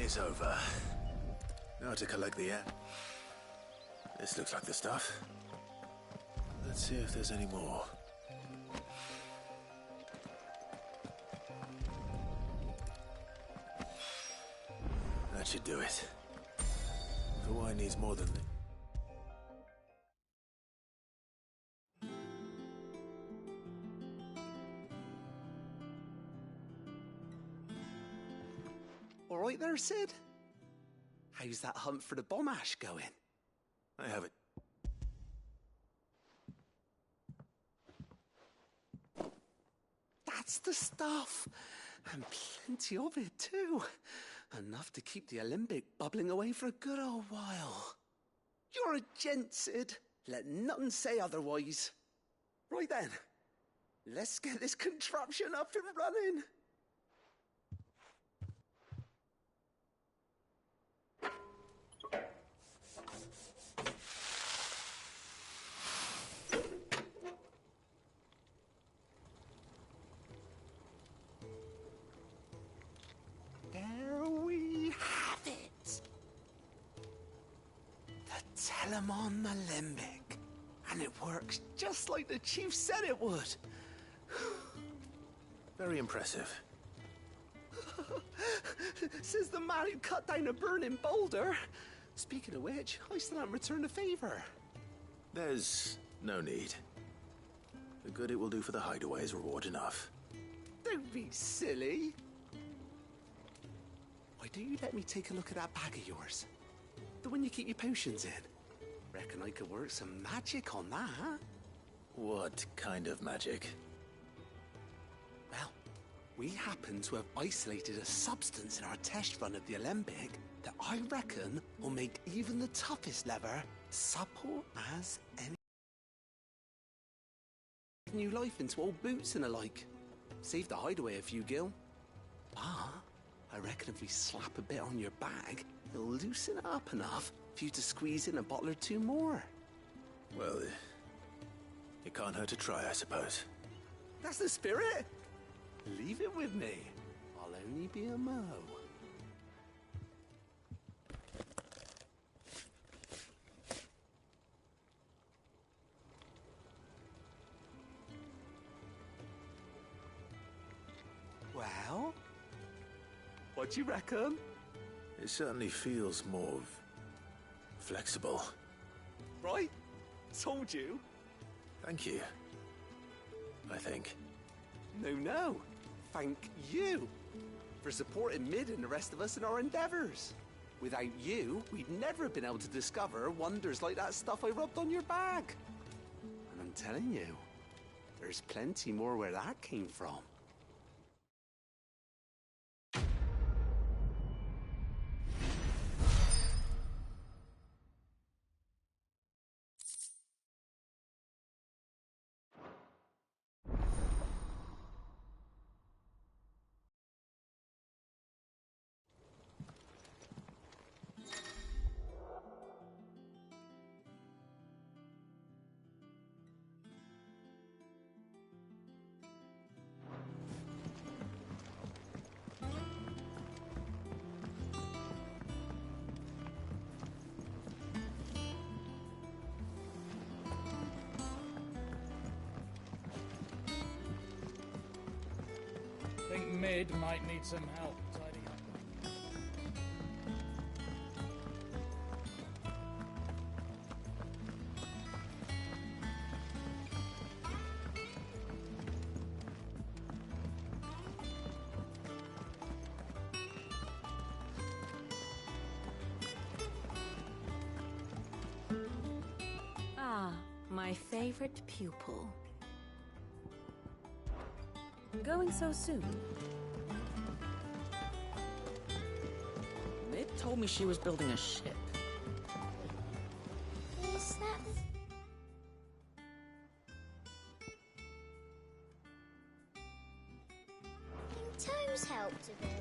is over. Now to collect the air. This looks like the stuff. Let's see if there's any more. That should do it. The wine needs more than this. All right there, Sid? How's that hunt for the bomb ash going? I have it. That's the stuff. And plenty of it, too. Enough to keep the alembic bubbling away for a good old while. You're a gent, Sid. Let nothing say otherwise. Right then, let's get this contraption up and running. There we have it. The Telemon Alembic. And it works just like the chief said it would. Very impressive. Says the man who cut down a burning boulder. Speaking of which, I still haven't returned the favor. There's no need. The good it will do for the hideaway is reward enough. Don't be silly. Why don't you let me take a look at that bag of yours? The one you keep your potions in. Reckon I could work some magic on that, huh? What kind of magic? Well, we happen to have isolated a substance in our test run of the alembic that I reckon will make even the toughest lever supple as any. New life into old boots and the like. Save the hideaway a few gil. Ah, I reckon if we slap a bit on your bag, it'll loosen it up enough for you to squeeze in a bottle or two more. Well, it can't hurt to try, I suppose. That's the spirit. Leave it with me. I'll only be a mo. Well, what do you reckon? It certainly feels more flexible. Right? Told you. Thank you. I think. No. Thank you for supporting Mid and the rest of us in our endeavors. Without you, we'd never have been able to discover wonders like that stuff I rubbed on your bag. And I'm telling you, there's plenty more where that came from. I think Mid might need some help tidying up. Ah, my favorite pupil. Going so soon? Mid told me she was building a ship. Is that the thing Tomes helped to build?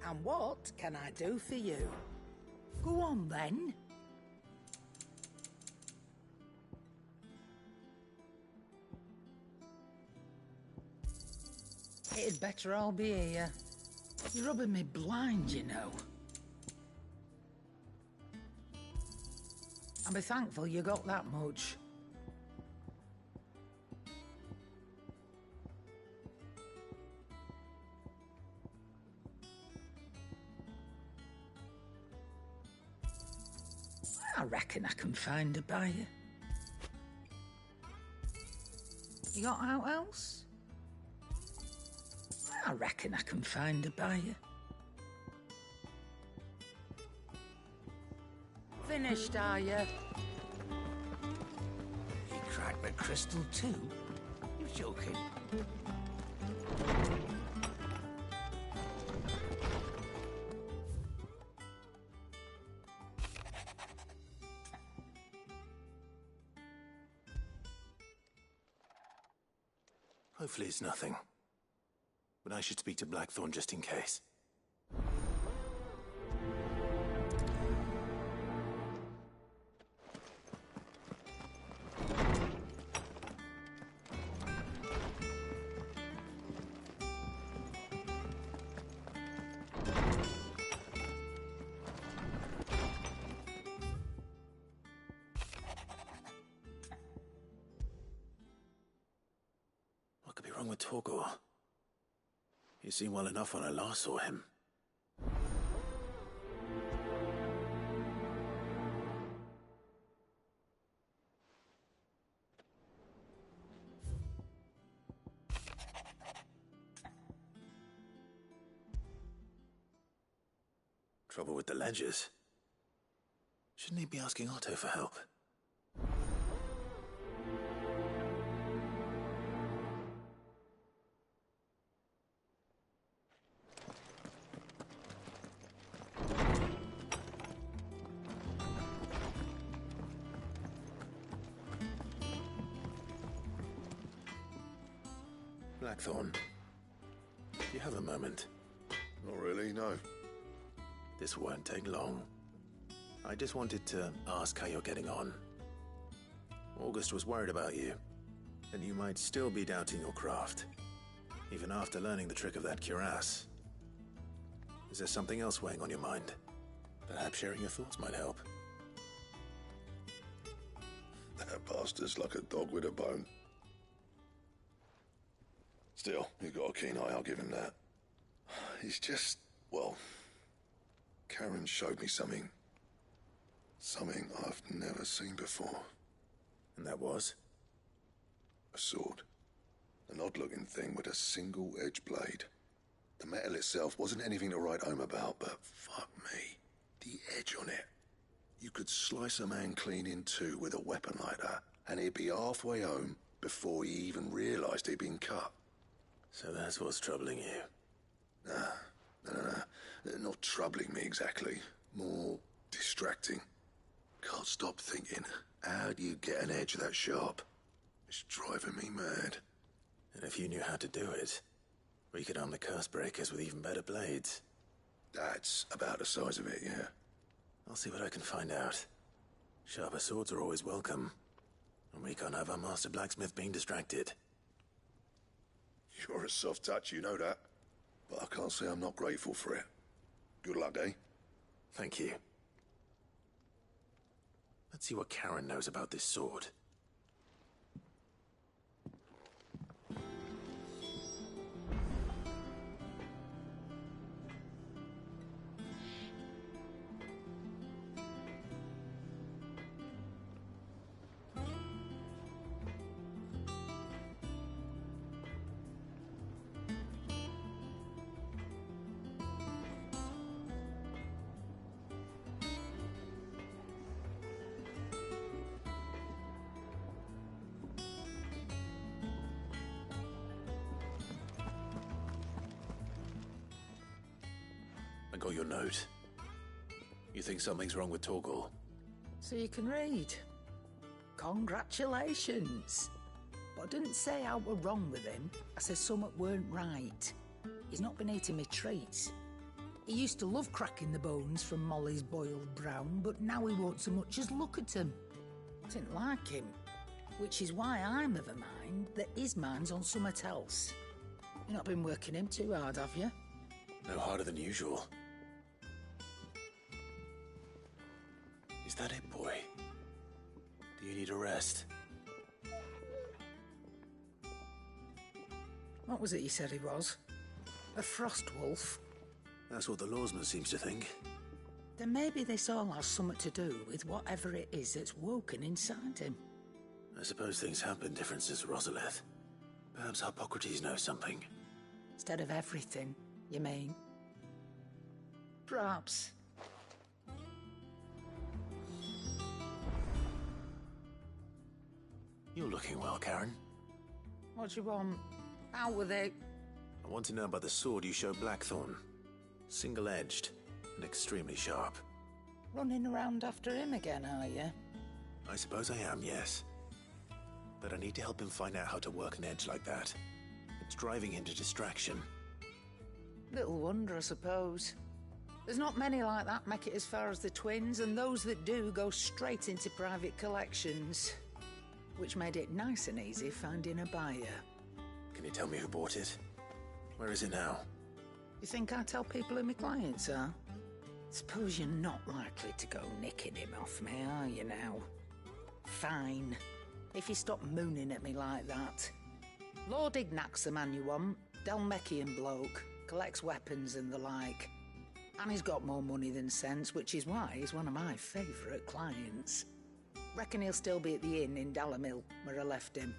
And what can I do for you? Go on, then. It'd better all be here. You're rubbing me blind, you know. I'll be thankful you got that much. I reckon I can find a buyer. You got out else? I reckon I can find a buyer. Finished, are you? He cracked the crystal too? You're joking. Hopefully it's nothing. But I should speak to Blackthorn just in case. What could be wrong with Torgor? He seemed well enough when I last saw him. Trouble with the ledgers. Shouldn't he be asking Otto for help? Blackthorn, do you have a moment? Not really, no. This won't take long. I just wanted to ask how you're getting on. August was worried about you, and you might still be doubting your craft, even after learning the trick of that cuirass. Is there something else weighing on your mind? Perhaps sharing your thoughts might help. That bastard's like a dog with a bone. Still, you've got a keen eye, I'll give him that. He's just, well, Karen showed me something. Something I've never seen before. And that was? A sword. An odd-looking thing with a single-edged blade. The metal itself wasn't anything to write home about, but fuck me, the edge on it. You could slice a man clean in two with a weapon like that, and he'd be halfway home before he even realised he'd been cut. So that's what's troubling you? No. Not troubling me exactly. More distracting. Can't stop thinking, how do you get an edge that sharp? It's driving me mad. And if you knew how to do it, we could arm the curse breakers with even better blades. That's about the size of it, yeah. I'll see what I can find out. Sharper swords are always welcome. And we can't have our master blacksmith being distracted. You're a soft touch, you know that. But I can't say I'm not grateful for it. Good luck, eh? Thank you. Let's see what Karen knows about this sword. I got your note. You think something's wrong with Torgor? So you can read. Congratulations. But I didn't say I were wrong with him. I said something weren't right. He's not been eating me treats. He used to love cracking the bones from Molly's boiled brown, but now he won't so much as look at 'em. I didn't like him, which is why I'm of a mind that his mind's on something else. You've not been working him too hard, have you? No harder than usual. Is that it, boy? Do you need a rest? What was it you said he was? A frost wolf? That's what the lawsman seems to think. Then maybe this all has something to do with whatever it is that's woken inside him. I suppose things have been different since Rosalith. Perhaps Hippocrates knows something. Instead of everything, you mean? Perhaps. You're looking well, Karen. What do you want? Out with it. I want to know about the sword you showed Blackthorn. Single-edged and extremely sharp. Running around after him again, are you? I suppose I am, yes. But I need to help him find out how to work an edge like that. It's driving him to distraction. Little wonder, I suppose. There's not many like that make it as far as the twins, and those that do go straight into private collections. Which made it nice and easy finding a buyer. Can you tell me who bought it? Where is it now? You think I tell people who my clients are? Suppose you're not likely to go nicking him off me, are you now? Fine. If you stop mooning at me like that. Lord Ignac's the man you want. Dalmekian bloke. Collects weapons and the like. And he's got more money than sense, which is why he's one of my favourite clients. Reckon he'll still be at the inn in Dalamil, where I left him.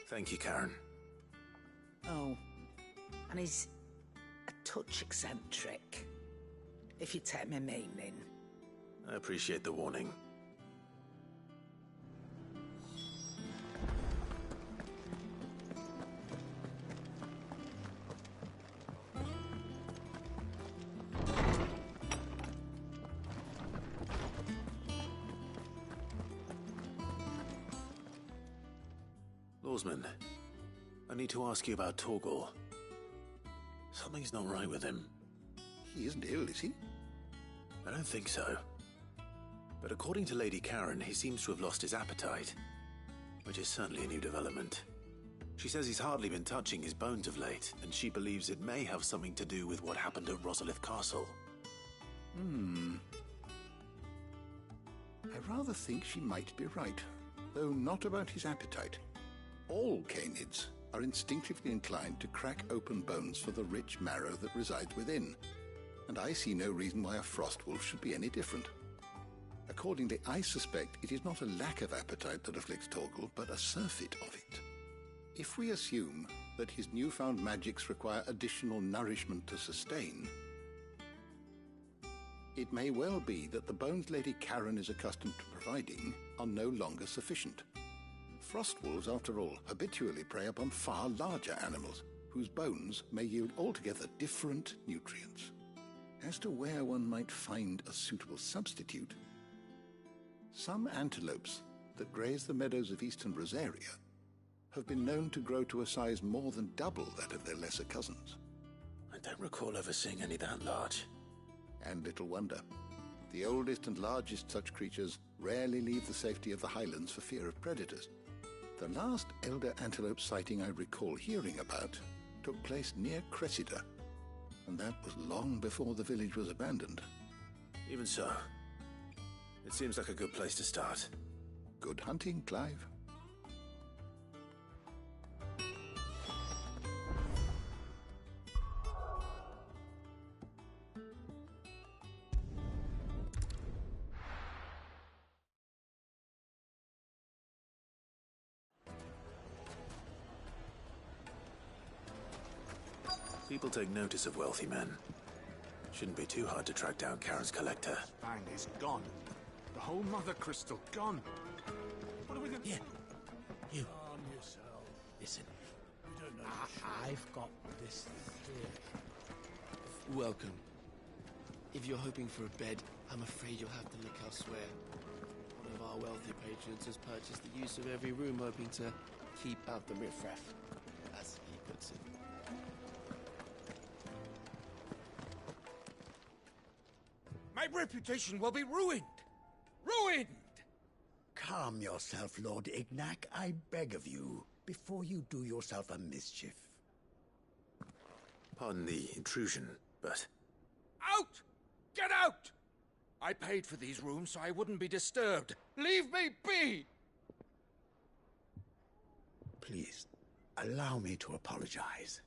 Thank you, Karen. Oh, and he's a touch eccentric, if you take my meaning. I appreciate the warning. Lawsman, I need to ask you about Torgal. Something's not right with him. He isn't ill, is he? I don't think so. But according to Lady Karen, he seems to have lost his appetite, which is certainly a new development. She says he's hardly been touching his bones of late, and she believes it may have something to do with what happened at Rosalith Castle. I rather think she might be right, though not about his appetite. All canids are instinctively inclined to crack open bones for the rich marrow that resides within, and I see no reason why a frostwolf should be any different. Accordingly, I suspect it is not a lack of appetite that afflicts Torgal, but a surfeit of it. If we assume that his newfound magics require additional nourishment to sustain, it may well be that the bones Lady Karen is accustomed to providing are no longer sufficient. Frostwolves, after all, habitually prey upon far larger animals, whose bones may yield altogether different nutrients. As to where one might find a suitable substitute, some antelopes that graze the meadows of eastern Rosaria have been known to grow to a size more than double that of their lesser cousins. I don't recall ever seeing any that large. And little wonder. The oldest and largest such creatures rarely leave the safety of the highlands for fear of predators. The last elder antelope sighting I recall hearing about took place near Cressida, and that was long before the village was abandoned. Even so, it seems like a good place to start. Good hunting, Clive. People take notice of wealthy men. Shouldn't be too hard to track down Karen's collector. Bang is gone. The whole mother crystal gone. What are we going to... Yeah. You. Calm yourself. Listen. You don't know. I've got this theory. Welcome. If you're hoping for a bed, I'm afraid you'll have to look elsewhere. One of our wealthy patrons has purchased the use of every room, hoping to keep out the riffraff, as he puts it. My reputation will be ruined! Ruined! Calm yourself, Lord Ignac, I beg of you, before you do yourself a mischief. Pardon the intrusion, but... Out! Get out! I paid for these rooms so I wouldn't be disturbed. Leave me be! Please, allow me to apologize.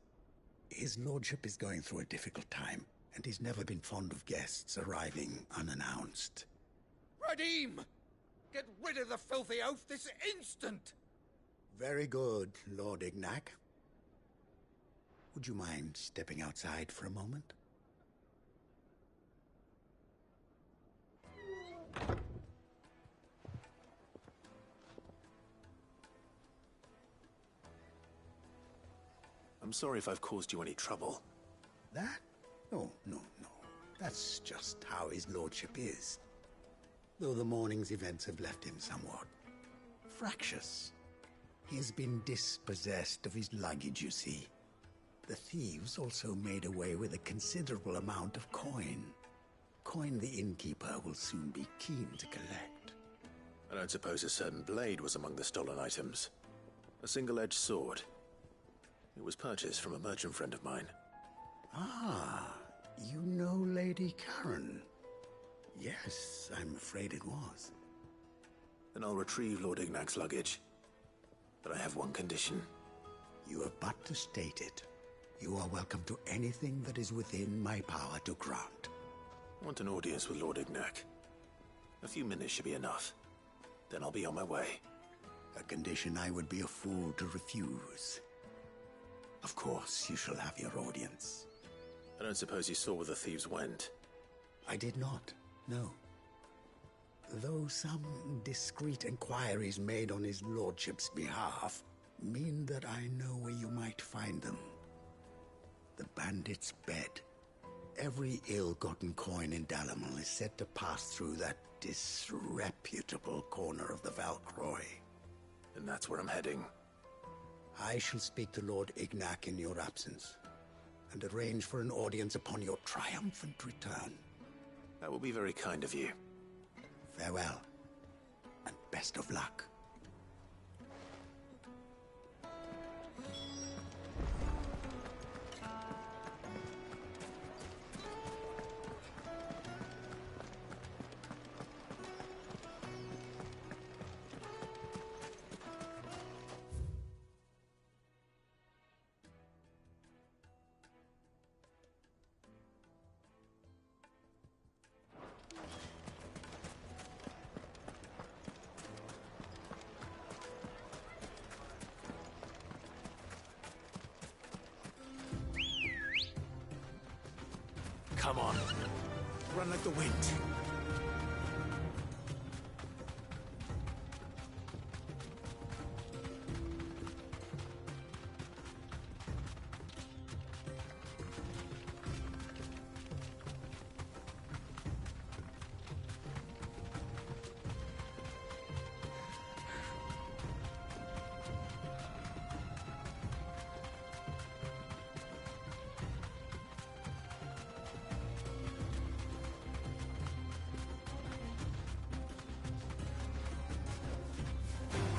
His lordship is going through a difficult time, and he's never been fond of guests arriving unannounced. Radim! Get rid of the filthy oaf this instant! Very good, Lord Ignac. Would you mind stepping outside for a moment? I'm sorry if I've caused you any trouble. That? No. That's just how his lordship is. Though the morning's events have left him somewhat fractious. He has been dispossessed of his luggage, you see. The thieves also made away with a considerable amount of coin. Coin the innkeeper will soon be keen to collect. I don't suppose a certain blade was among the stolen items. A single-edged sword. It was purchased from a merchant friend of mine. Ah, you know Lady Karen. Yes, I'm afraid it was. Then I'll retrieve Lord Ignac's luggage. But I have one condition. You have but to state it. You are welcome to anything that is within my power to grant. I want an audience with Lord Ignac. A few minutes should be enough. Then I'll be on my way. A condition I would be a fool to refuse. Of course, you shall have your audience. I don't suppose you saw where the thieves went? I did not, no. Though some discreet inquiries made on his lordship's behalf mean that I know where you might find them. The bandit's bed. Every ill-gotten coin in Dalamil is said to pass through that disreputable corner of the Valcroy. And that's where I'm heading. I shall speak to Lord Ignac in your absence, and arrange for an audience upon your triumphant return. That will be very kind of you. Farewell, and best of luck. Come on. Run like the wind.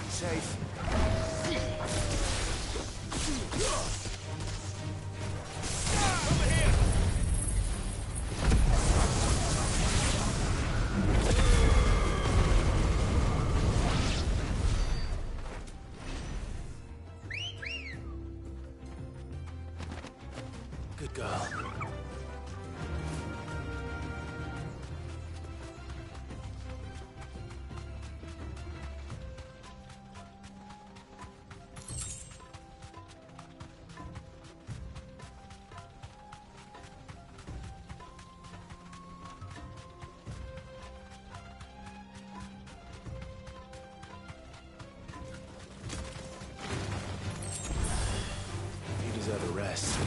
Safe. Good girl. You deserve a rest.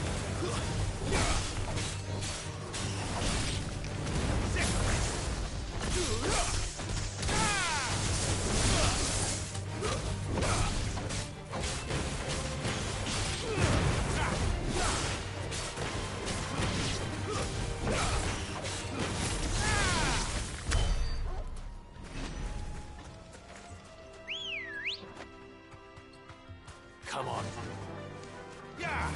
Come on. Yeah.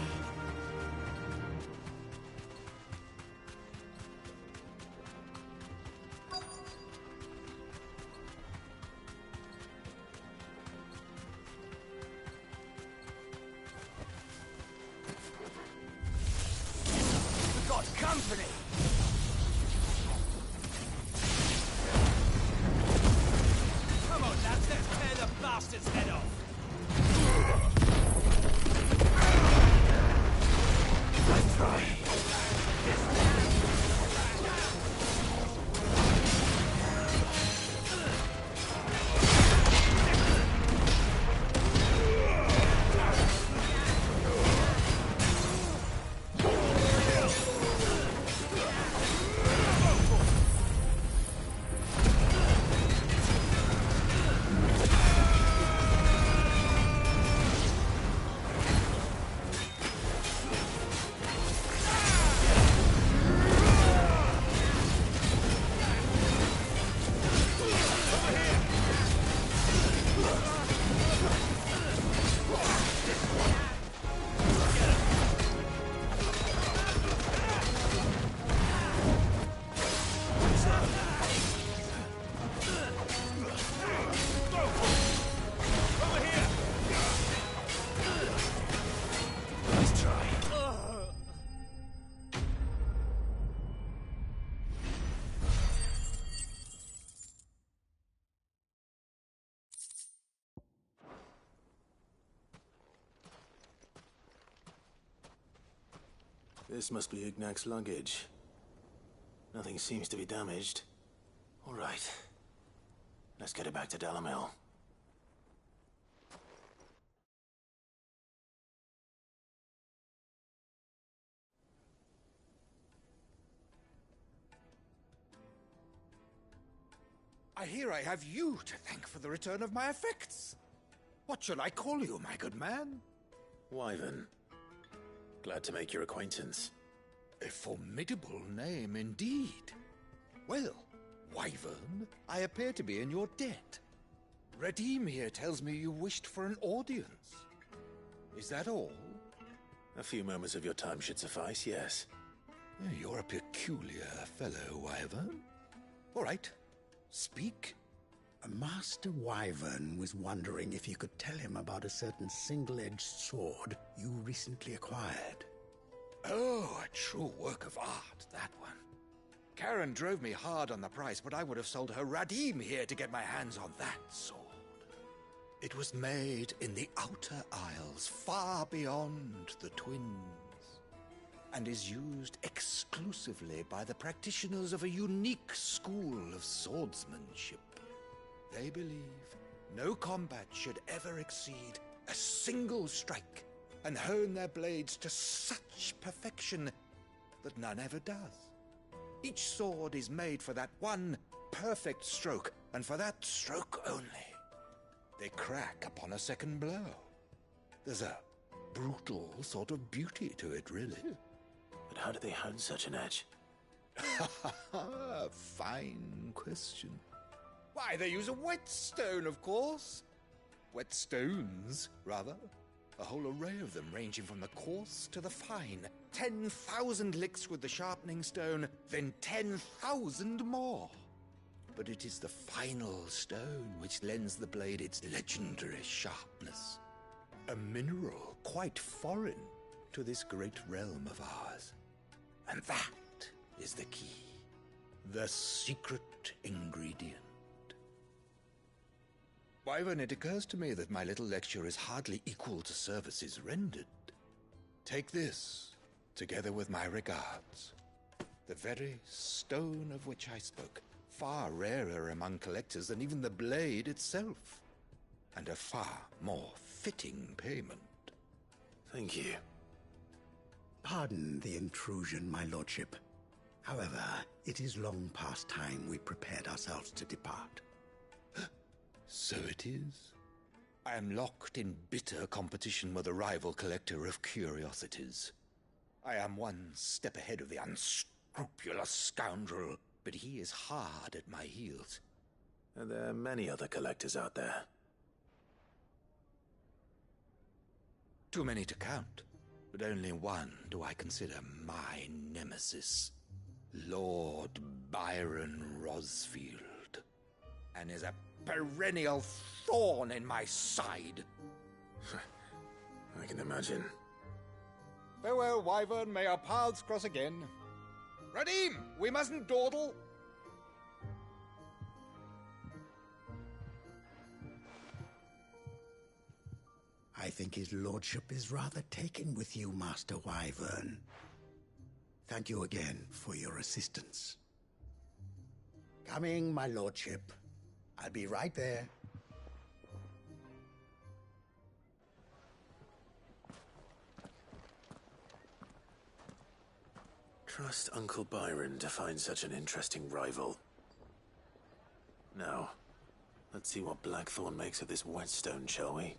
This must be Ignac's luggage. Nothing seems to be damaged. All right. Let's get it back to Dalamil. I hear I have you to thank for the return of my effects. What shall I call you, my good man? Wyvern. Glad to make your acquaintance. A formidable name indeed. Well, Wyvern, I appear to be in your debt. Redeem here tells me you wished for an audience. Is that all? A few moments of your time should suffice, yes. You're a peculiar fellow, Wyvern. All right, speak. Master Wyvern was wondering if you could tell him about a certain single-edged sword you recently acquired. Oh, a true work of art, that one. Karen drove me hard on the price, but I would have sold her Radim here to get my hands on that sword. It was made in the Outer Isles, far beyond the Twins, and is used exclusively by the practitioners of a unique school of swordsmanship. They believe no combat should ever exceed a single strike, and hone their blades to such perfection that none ever does. Each sword is made for that one perfect stroke, and for that stroke only. They crack upon a second blow. There's a brutal sort of beauty to it, really. But how do they hone such an edge? Fine question. Why, they use a whetstone, of course. Whetstones, rather. A whole array of them, ranging from the coarse to the fine. 10,000 licks with the sharpening stone, then 10,000 more. But it is the final stone which lends the blade its legendary sharpness. A mineral quite foreign to this great realm of ours. And that is the key. The secret ingredient. Wyvern, it occurs to me that my little lecture is hardly equal to services rendered. Take this, together with my regards. The very stone of which I spoke, far rarer among collectors than even the blade itself, and a far more fitting payment. Thank you. Pardon the intrusion, my lordship. However, it is long past time we prepared ourselves to depart. So it is. I am locked in bitter competition with a rival collector of curiosities. I am one step ahead of the unscrupulous scoundrel, but he is hard at my heels. And there are many other collectors out there. Too many to count, but only one do I consider my nemesis. Lord Byron Rosfield. And is a perennial thorn in my side. I can imagine. Farewell, Wyvern. May our paths cross again. Radim, we mustn't dawdle. I think his lordship is rather taken with you, Master Wyvern. Thank you again for your assistance. Coming, my lordship. I'll be right there. Trust Uncle Byron to find such an interesting rival. Now, let's see what Blackthorn makes of this whetstone, shall we?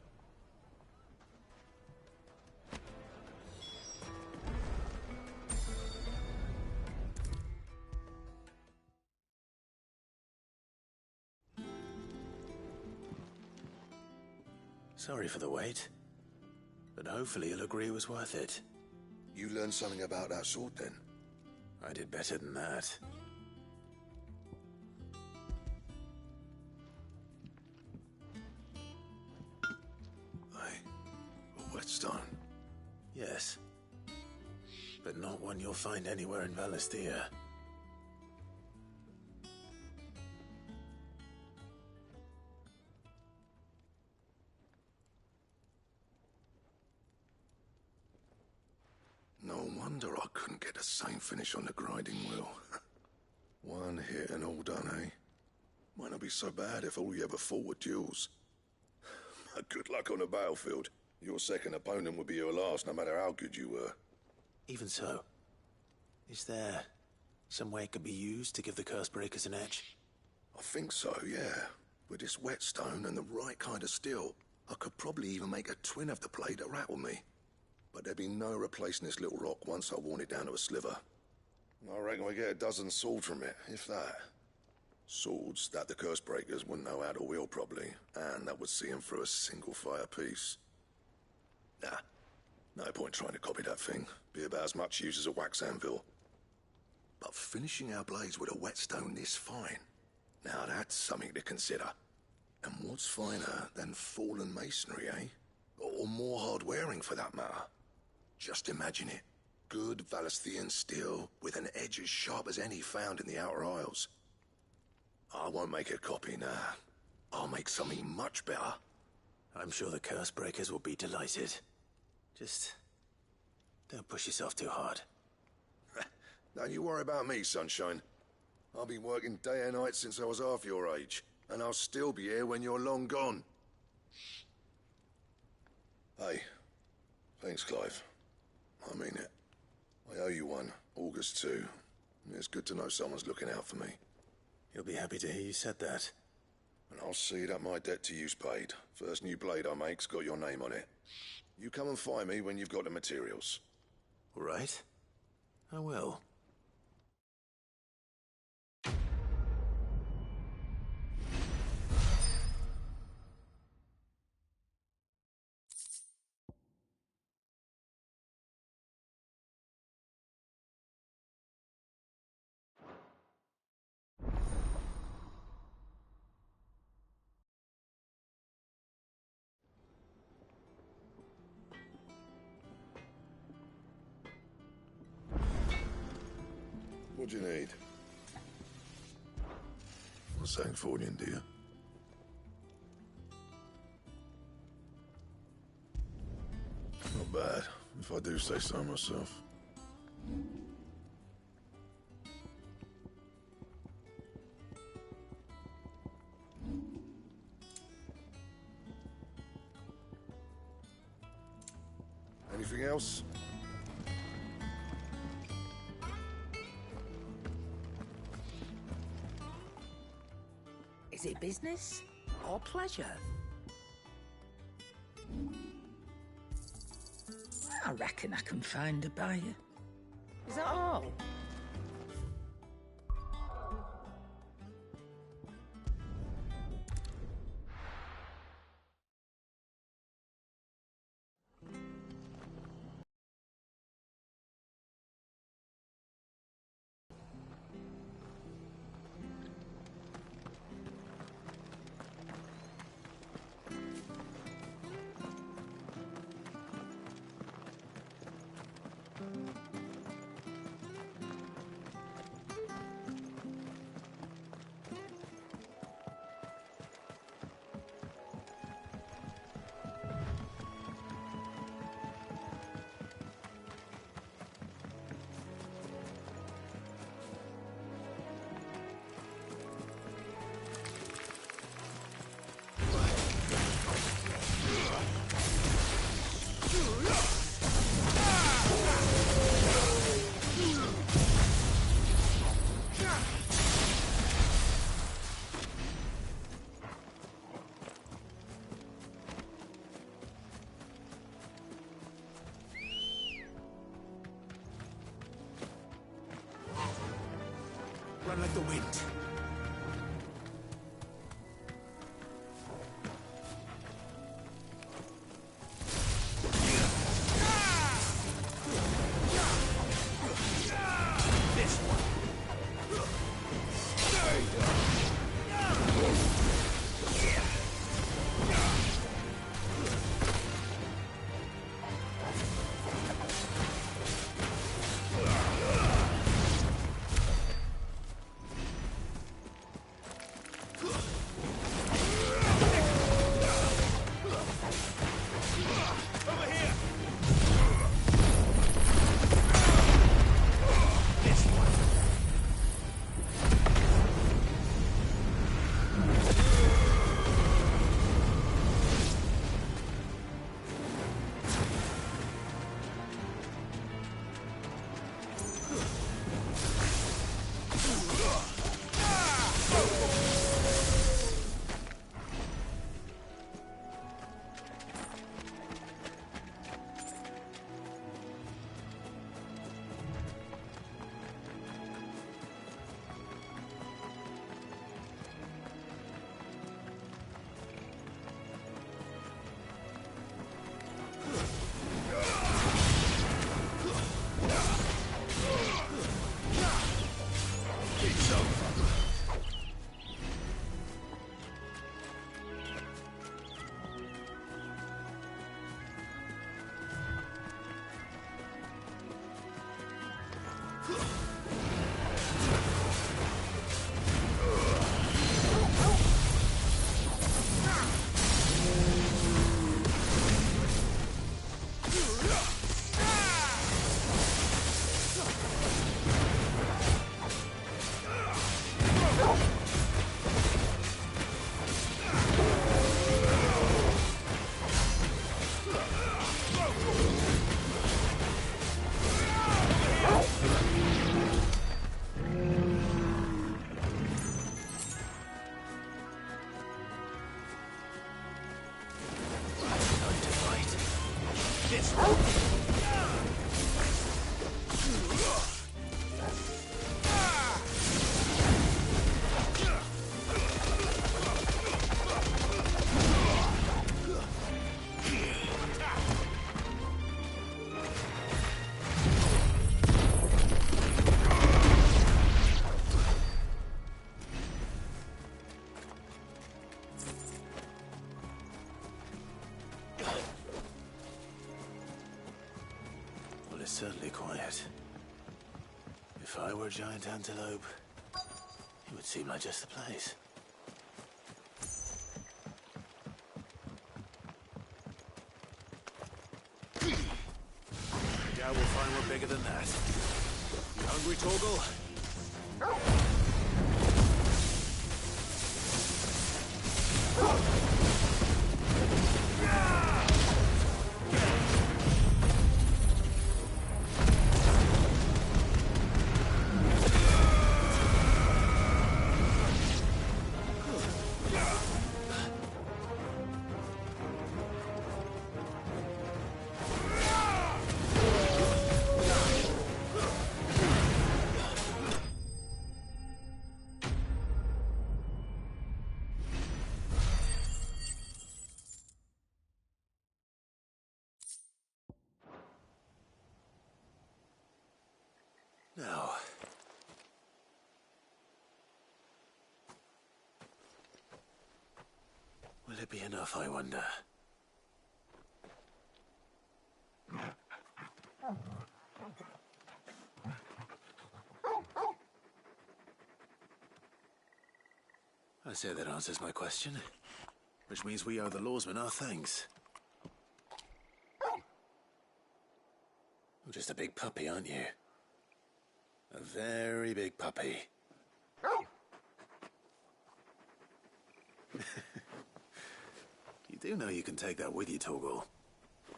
Sorry for the wait, but hopefully you'll agree it was worth it. You learned something about that sword, then? I did better than that. A whetstone? Yes. But not one you'll find anywhere in Valisthea. No wonder. wonder I couldn't get the same finish on the grinding wheel. One hit and all done, eh? Might not be so bad if all you ever fought were duels. Good luck on the battlefield. Your second opponent would be your last, no matter how good you were. Even so, is there some way it could be used to give the curse breakers an edge? I think so, yeah. With this whetstone and the right kind of steel, I could probably even make a twin of the blade that rattled me. But there'd be no replacing this little rock once I worn it down to a sliver. I reckon we get a dozen swords from it, if that. Swords that the curse breakers wouldn't know how to wield properly, and that would see them through a single fire piece. Nah, no point trying to copy that thing. Be about as much use as a wax anvil. But finishing our blades with a whetstone this fine, now that's something to consider. And what's finer than fallen masonry, eh? Or more hard-wearing, for that matter. Just imagine it. Good Valesthian steel with an edge as sharp as any found in the Outer Isles. I won't make a copy, nah. I'll make something much better. I'm sure the curse breakers will be delighted. Just don't push yourself too hard. Don't you worry about me, sunshine. I've been working day and night since I was half your age, and I'll still be here when you're long gone. Hey, thanks, Clive. I mean it. I owe you one, August too. It's good to know someone's looking out for me. You'll be happy to hear you said that. And I'll see that my debt to you's paid. First new blade I make's got your name on it. You come and find me when you've got the materials. All right. I will. What do you need? For Sancfordian, do you? Not bad, if I do say so myself. Anything else? Is it business or pleasure? I reckon I can find a buyer. Is that all? Run like the wind. certainly quiet. If I were a giant antelope, it would seem like just the place. I doubt we'll find one bigger than that. You hungry, Torgal? Now, will it be enough, I wonder? I say that answers my question, which means we owe the lawsman our thanks. You're just a big puppy, aren't you? A very big puppy. You do know you can take that with you, Torgal.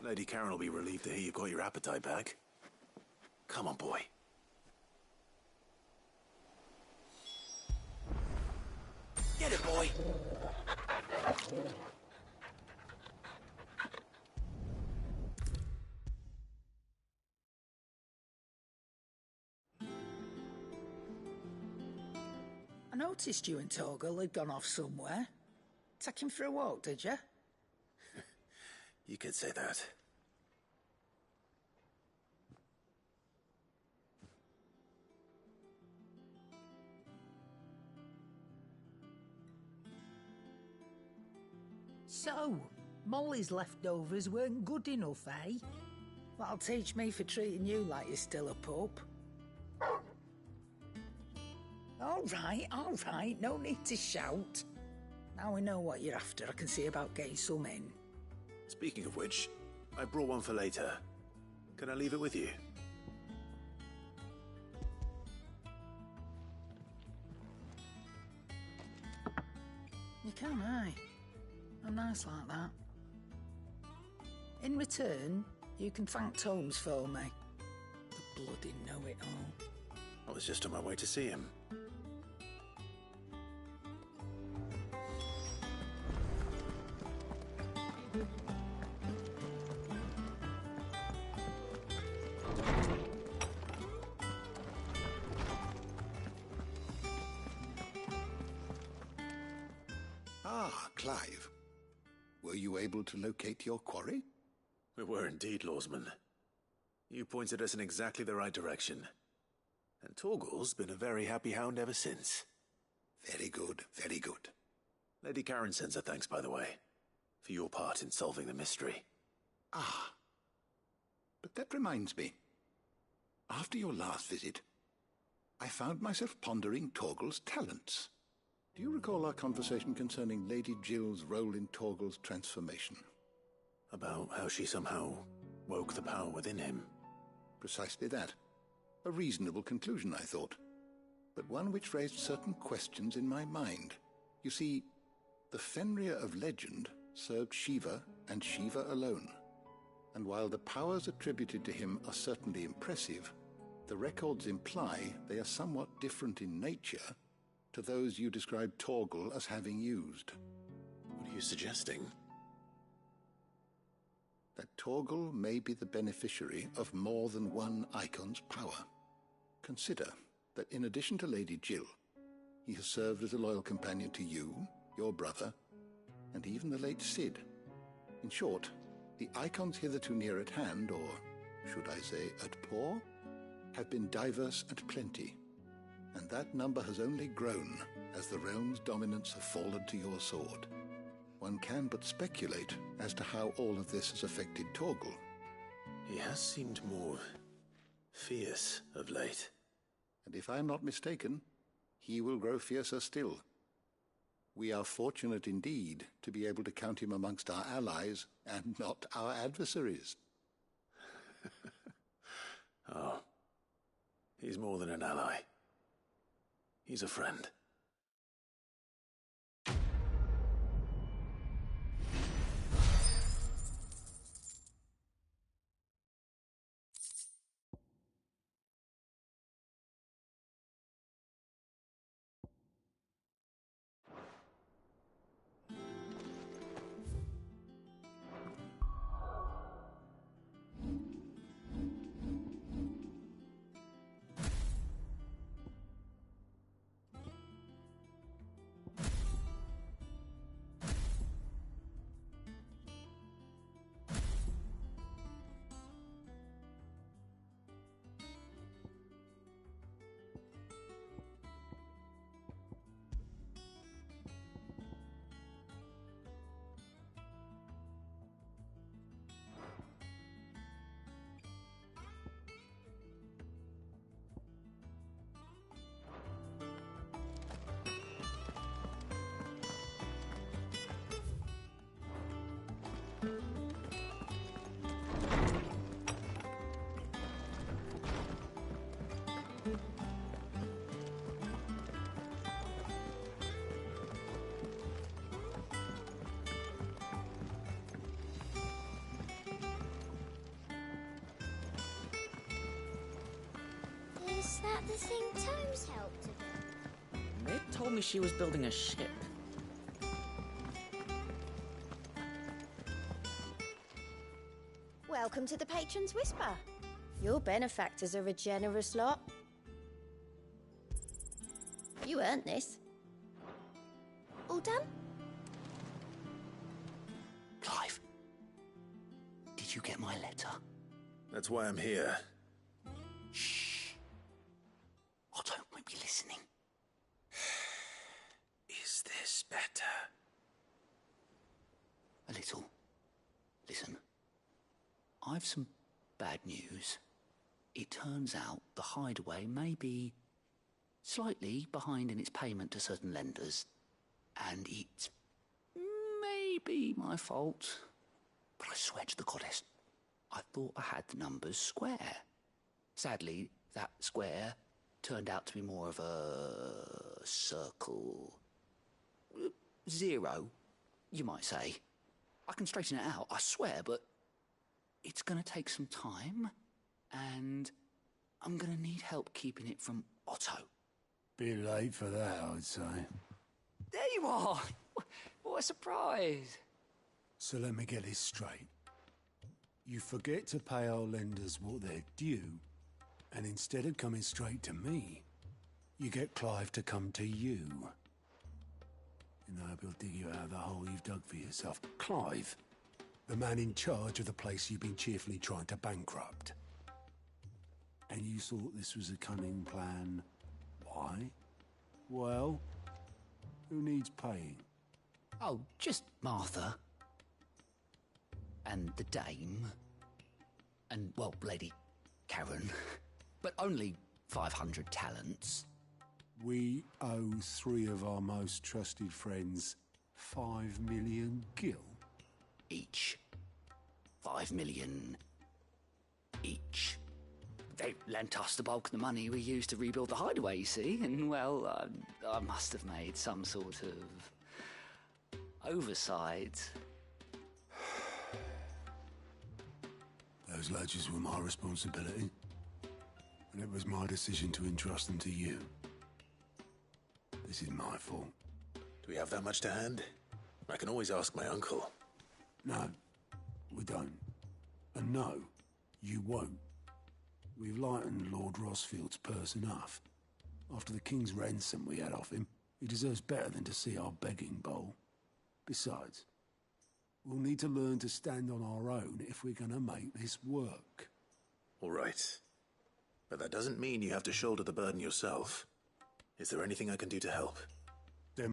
Lady Karen will be relieved to hear you've got your appetite back. Come on, boy. Get it, boy! I noticed you and Torgal had gone off somewhere. Take him for a walk, did you? You could say that. So, Molly's leftovers weren't good enough, eh? That'll teach me for treating you like you're still a pup. All right, no need to shout. Now we know what you're after, I can see about getting some in. Speaking of which, I brought one for later. Can I leave it with you? You can, aye. I'm nice like that. In return, you can thank Tomes for me. The bloody know-it-all. I was just on my way to see him. Ah, Clive. Were you able to locate your quarry? We were indeed, Lawsman. You pointed us in exactly the right direction. And Torgal's been a very happy hound ever since. Very good, very good. Lady Karen sends her thanks, by the way, for your part in solving the mystery. Ah. But that reminds me. After your last visit, I found myself pondering Torgal's talents. Do you recall our conversation concerning Lady Jill's role in Torgal's transformation? About how she somehow woke the power within him? Precisely that. A reasonable conclusion, I thought. But one which raised certain questions in my mind. You see, the Fenrir of legend served Shiva and Shiva alone. And while the powers attributed to him are certainly impressive, the records imply they are somewhat different in nature to those you described Torgal as having used. What are you suggesting? That Torgal may be the beneficiary of more than one icon's power. Consider that in addition to Lady Jill, he has served as a loyal companion to you, your brother, and even the late Cid. In short, the icons hitherto near at hand, or should I say at paw, have been diverse and plenty, and that number has only grown as the realm's dominance have fallen to your sword. One can but speculate as to how all of this has affected Torgal. He has seemed more Fierce of late. And if I'm not mistaken, he will grow fiercer still. We are fortunate indeed to be able to count him amongst our allies and not our adversaries. Oh, he's more than an ally. He's a friend. Is that the thing Tomes helped to build? Ned told me she was building a ship. Welcome to the Patron's Whisper. Your benefactors are a generous lot. You earned this. All done? Clive, did you get my letter? That's why I'm here. Shh. Otto won't be listening. Is this better? A little. Listen. I've some bad news. It turns out the Hideaway may be slightly behind in its payment to certain lenders, and it may be my fault. But I swear to the goddess, I thought I had the numbers square. Sadly, that square turned out to be more of a circle. 0, you might say. I can straighten it out, I swear, but it's going to take some time, and I'm going to need help keeping it from Otto. Bit late for that, I'd say. There you are! What a surprise! So let me get this straight. You forget to pay our lenders what they're due, and instead of coming straight to me, you get Clive to come to you. And I hope he'll dig you out of the hole you've dug for yourself. Clive, the man in charge of the place you've been cheerfully trying to bankrupt. And you thought this was a cunning plan. Why? Well, who needs paying? Oh, just Martha. And the Dame. And, well, Lady Karen. But only 500 talents. We owe 3 of our most trusted friends 5 million gil. Each. 5 million each. They lent us the bulk of the money we used to rebuild the Hideaway, you see, and, well, I must have made some sort of oversight. Those ledgers were my responsibility, and it was my decision to entrust them to you. This is my fault. Do we have that much to hand? I can always ask my uncle. No, we don't. And no, you won't. We've lightened Lord Rosfield's purse enough. After the king's ransom we had off him, he deserves better than to see our begging bowl. Besides, we'll need to learn to stand on our own if we're gonna make this work. All right. But that doesn't mean you have to shoulder the burden yourself. Is there anything I can do to help? Then,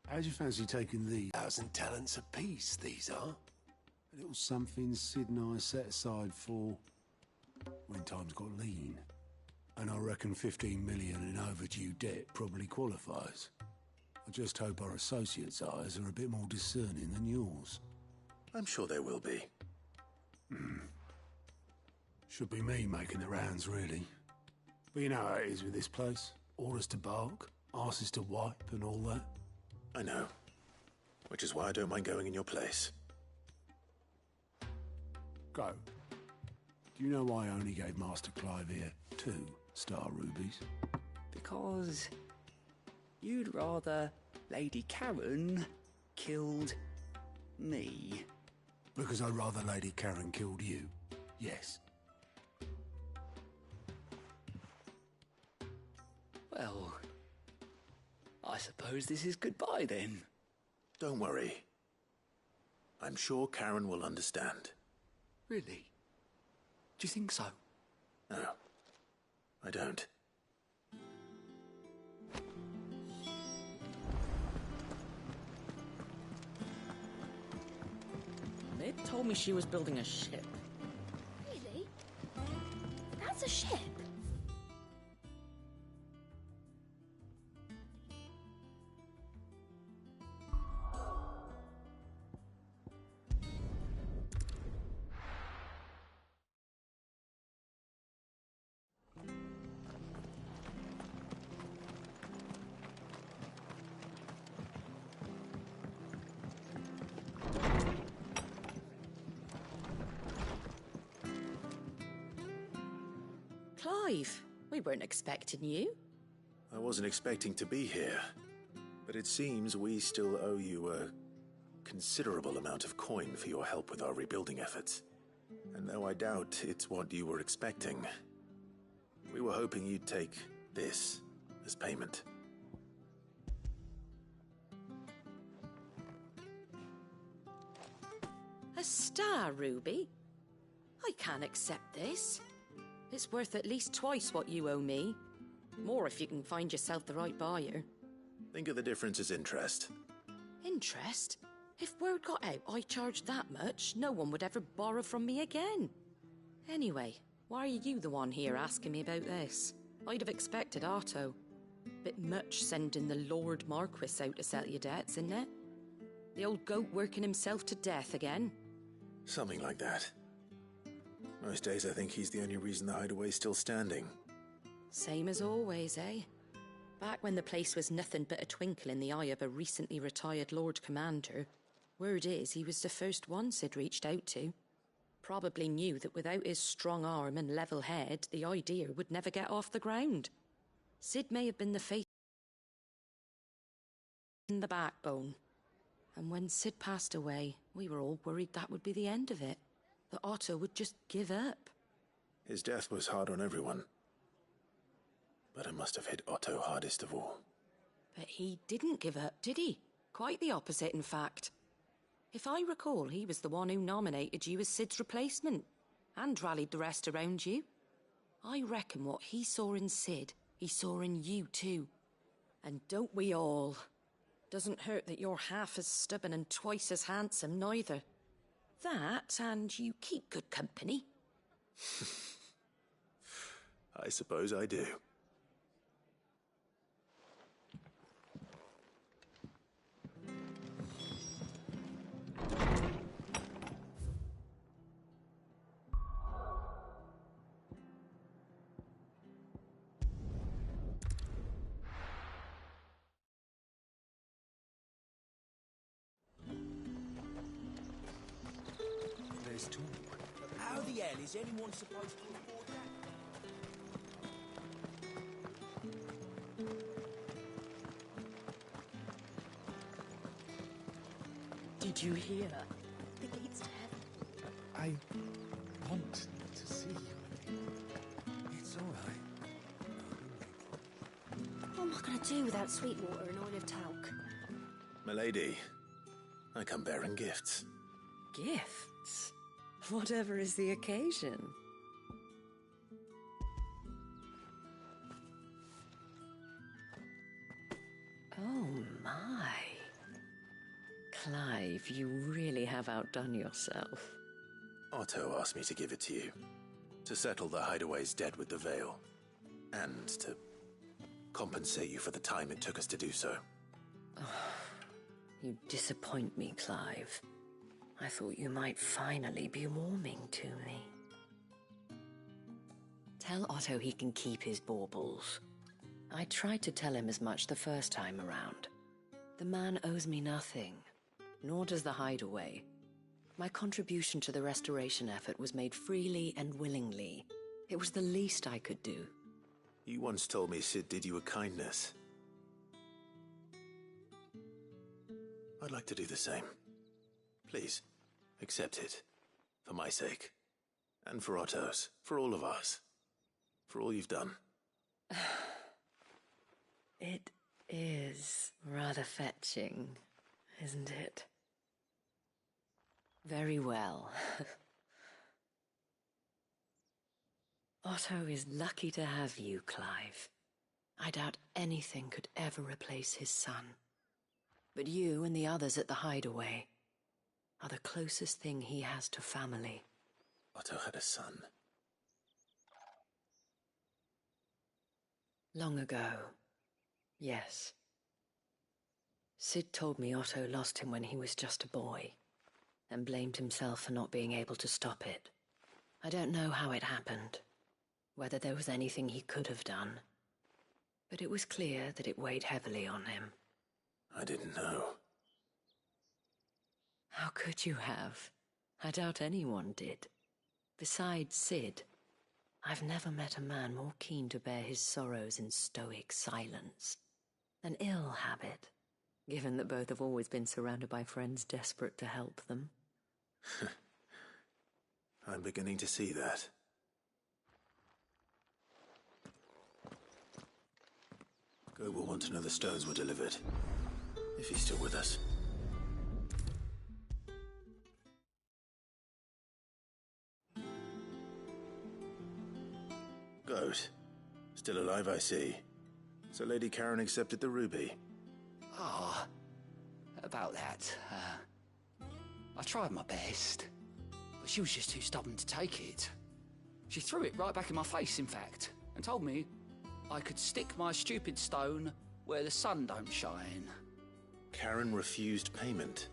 how'd you fancy taking these 1,000 talents apiece, these are? A little something Sid and I set aside for when times got lean. And I reckon 15 million in overdue debt probably qualifies. I just hope our associates' eyes are a bit more discerning than yours. I'm sure they will be. Should be me making the rounds, really. But you know how it is with this place. Orders to bark, arses to wipe and all that. I know. Which is why I don't mind going in your place. Go. Do you know why I only gave Master Clive here 2 star rubies? Because you'd rather Lady Karen killed me. Because I'd rather Lady Karen killed you. Yes. Well, I suppose this is goodbye then. Don't worry. I'm sure Karen will understand. Really? Do you think so? No, I don't. Mid told me she was building a ship. Really? That's a ship? Clive, we weren't expecting you. I wasn't expecting to be here, but it seems we still owe you a considerable amount of coin for your help with our rebuilding efforts. And though I doubt it's what you were expecting, we were hoping you'd take this as payment. A star ruby? I can't accept this. It's worth at least twice what you owe me. More if you can find yourself the right buyer. Think of the difference as interest. Interest? If word got out I charged that much, no one would ever borrow from me again. Anyway, why are you the one here asking me about this? I'd have expected Otto. Bit much sending the Lord Marquis out to settle your debts, isn't it? The old goat working himself to death again? Something like that. Most days I think he's the only reason the hideaway's still standing. Same as always, eh? Back when the place was nothing but a twinkle in the eye of a recently retired Lord Commander, word is he was the first one Sid reached out to. Probably knew that without his strong arm and level head, the idea would never get off the ground. Sid may have been the face in the backbone. And when Sid passed away, we were all worried that would be the end of it. That Otto would just give up. His death was hard on everyone. But it must have hit Otto hardest of all. But he didn't give up, did he? Quite the opposite, in fact. If I recall, he was the one who nominated you as Sid's replacement, and rallied the rest around you. I reckon what he saw in Sid, he saw in you too. And don't we all? Doesn't hurt that you're half as stubborn and twice as handsome, neither. That, and you keep good company. I suppose I do. There's talk. How the hell is anyone supposed to afford that? Did you hear? The gates to heaven. I want to see you. It's all right. What am I going to do without sweet water and oil of talc? Milady, I come bearing gifts. Gifts? Whatever is the occasion. Oh my. Clive, you really have outdone yourself. Otto asked me to give it to you. To settle the Hideaway's debt with the Veil. And to compensate you for the time it took us to do so. You disappoint me, Clive. I thought you might finally be warming to me. Tell Otto he can keep his baubles. I tried to tell him as much the first time around. The man owes me nothing, nor does the Hideaway. My contribution to the restoration effort was made freely and willingly. It was the least I could do. You once told me Sid did you a kindness. I'd like to do the same. Please, accept it. For my sake. And for Otto's. For all of us. For all you've done. It is rather fetching, isn't it? Very well. Otto is lucky to have you, Clive. I doubt anything could ever replace his son. But you and the others at the Hideaway are the closest thing he has to family. Otto had a son. Long ago, yes. Sid told me Otto lost him when he was just a boy, and blamed himself for not being able to stop it. I don't know how it happened, whether there was anything he could have done, but it was clear that it weighed heavily on him. I didn't know. How could you have? I doubt anyone did. Besides Sid, I've never met a man more keen to bear his sorrows in stoic silence. An ill habit, given that both have always been surrounded by friends desperate to help them. I'm beginning to see that. Gob will want to know the stones were delivered. If he's still with us. Goat. Still alive, I see. So Lady Karen accepted the ruby. Ah, about that. I tried my best, but she was just too stubborn to take it. She threw it right back in my face, in fact, and told me I could stick my stupid stone where the sun don't shine. Karen refused payment.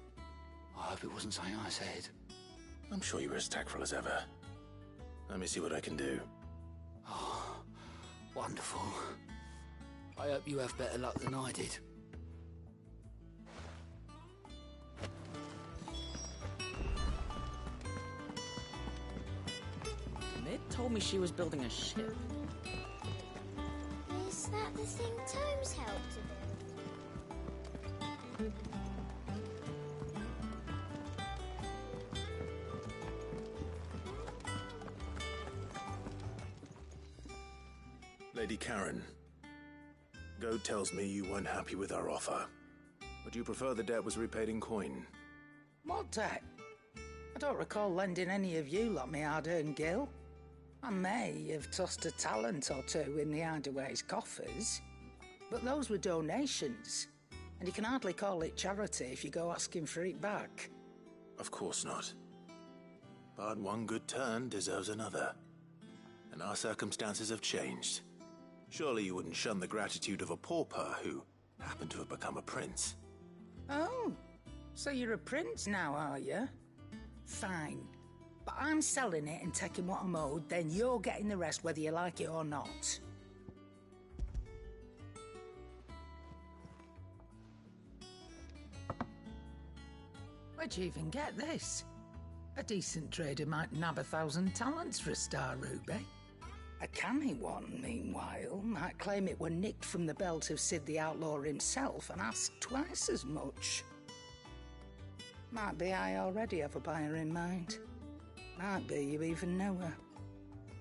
I hope it wasn't something I said. I'm sure you were as tactful as ever. Let me see what I can do. Oh, wonderful. I hope you have better luck than I did. Ned told me she was building a ship. Is that the thing Tomes helped to build? Lady Karen, Goat tells me you weren't happy with our offer. Would you prefer the debt was repaid in coin? What debt? I don't recall lending any of you like me hard-earned gil. I may have tossed a talent or two in the Hideaway's coffers, but those were donations, and you can hardly call it charity if you go asking for it back. Of course not. But one good turn deserves another. And our circumstances have changed. Surely you wouldn't shun the gratitude of a pauper who happened to have become a prince. Oh, so you're a prince now, are you? Fine. But I'm selling it and taking what I'm owed, then you're getting the rest whether you like it or not. Where'd you even get this? A decent trader might nab 1,000 talents for a star ruby. A canny one, meanwhile, might claim it were nicked from the belt of Sid the Outlaw himself and ask twice as much. Might be I already have a buyer in mind. Might be you even know her.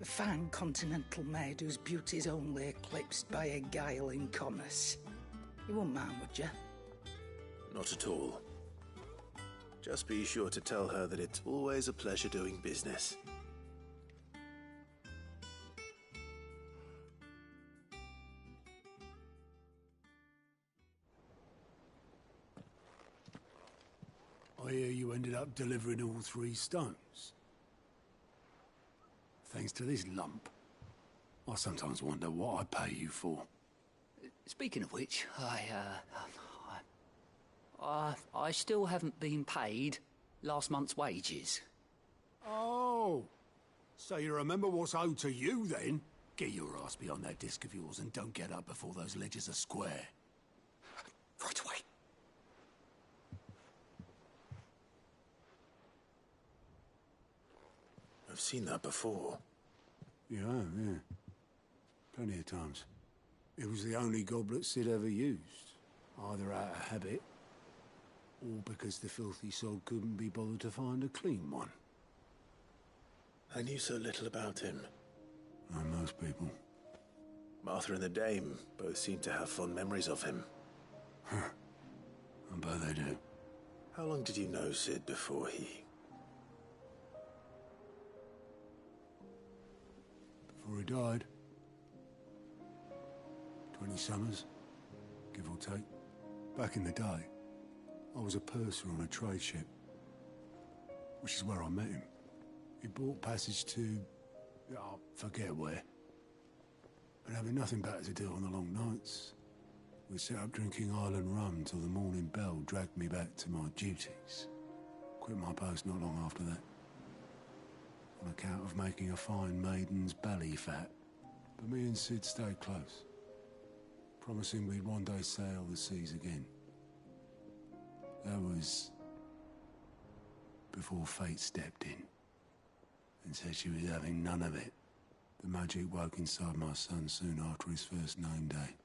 A fine continental maid whose beauty's only eclipsed by a guile in commerce. You wouldn't mind, would you? Not at all. Just be sure to tell her that it's always a pleasure doing business. I hear you ended up delivering all 3 stones. thanks to this lump. I sometimes wonder what I pay you for. Speaking of which, I still haven't been paid last month's wages. Oh, so you remember what's owed to you then? Get your ass behind that disc of yours and don't get up before those ledgers are square. Right away. I've seen that before. Yeah, yeah. Plenty of times. It was the only goblet Sid ever used, either out of habit, or because the filthy sod couldn't be bothered to find a clean one. I knew so little about him. Like most people. Martha and the Dame both seem to have fond memories of him. Huh. I bet they do. How long did you know Sid before he... Before he died? 20 summers, give or take. Back in the day, I was a purser on a trade ship, which is where I met him. He bought passage to... I forget where. But having nothing better to do on the long nights, we set up drinking island rum till the morning bell dragged me back to my duties. Quit my post not long after that, on account of making a fine maiden's belly fat. But me and Sid stayed close, promising we'd one day sail the seas again. That was before fate stepped in and said she was having none of it. The magic woke inside my son soon after his first name day,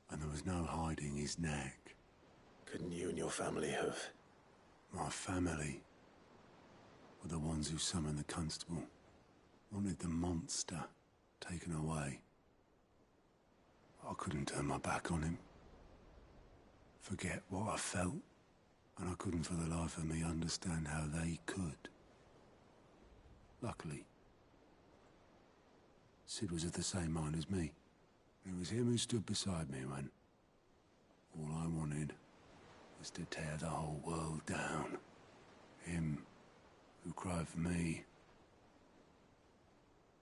and there was no hiding his knack. Couldn't you and your family have... My family were the ones who summoned the constable, wanted the monster taken away. I couldn't turn my back on him, forget what I felt, and I couldn't for the life of me understand how they could. Luckily, Sid was of the same mind as me. It was him who stood beside me when all I wanted was to tear the whole world down. Him who cried for me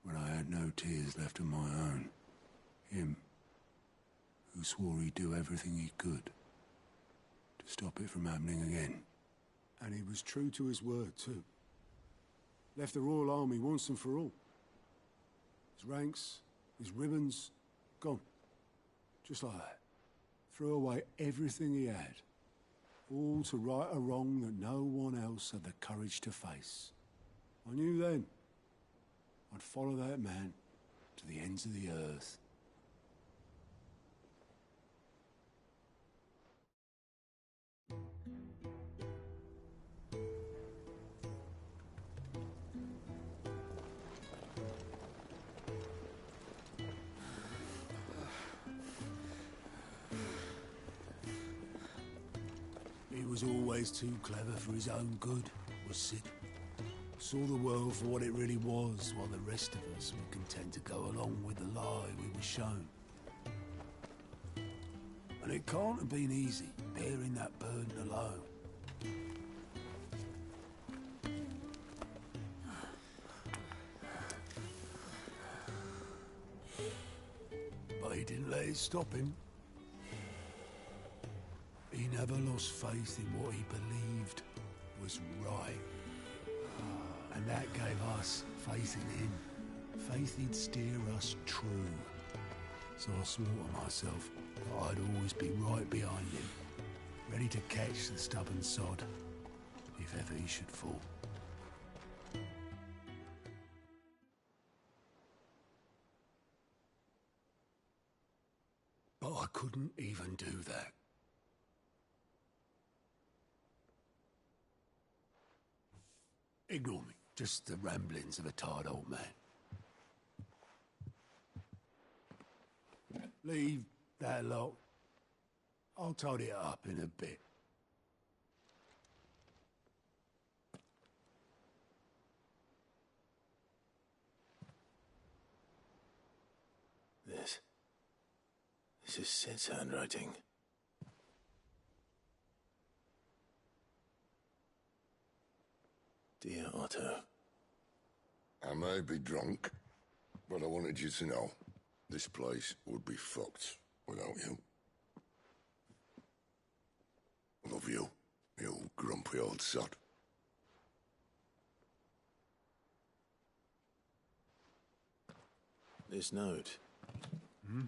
when I had no tears left of my own. Him who swore he'd do everything he could to stop it from happening again. And he was true to his word, too. Left the Royal Army once and for all. His ranks, his ribbons, gone. Just like that. Threw away everything he had. All to right a wrong that no one else had the courage to face. I knew then I'd follow that man to the ends of the earth. He was always too clever for his own good, was Sid. Saw the world for what it really was, while the rest of us were content to go along with the lie we were shown. And it can't have been easy, bearing that burden alone. But he didn't let it stop him. He never lost faith in what he believed was right. And that gave us faith in him. Faith he'd steer us true. So I swore to myself that I'd always be right behind him, ready to catch the stubborn sod, if ever he should fall. But I couldn't even do that. Ignore me. Just the ramblings of a tired old man. Leave that lot. I'll tidy it up in a bit. This is Sid's handwriting. Dear Otto. I may be drunk, But I wanted you to know, this place would be fucked without you. I love you, you grumpy old sod. This note. Hmm?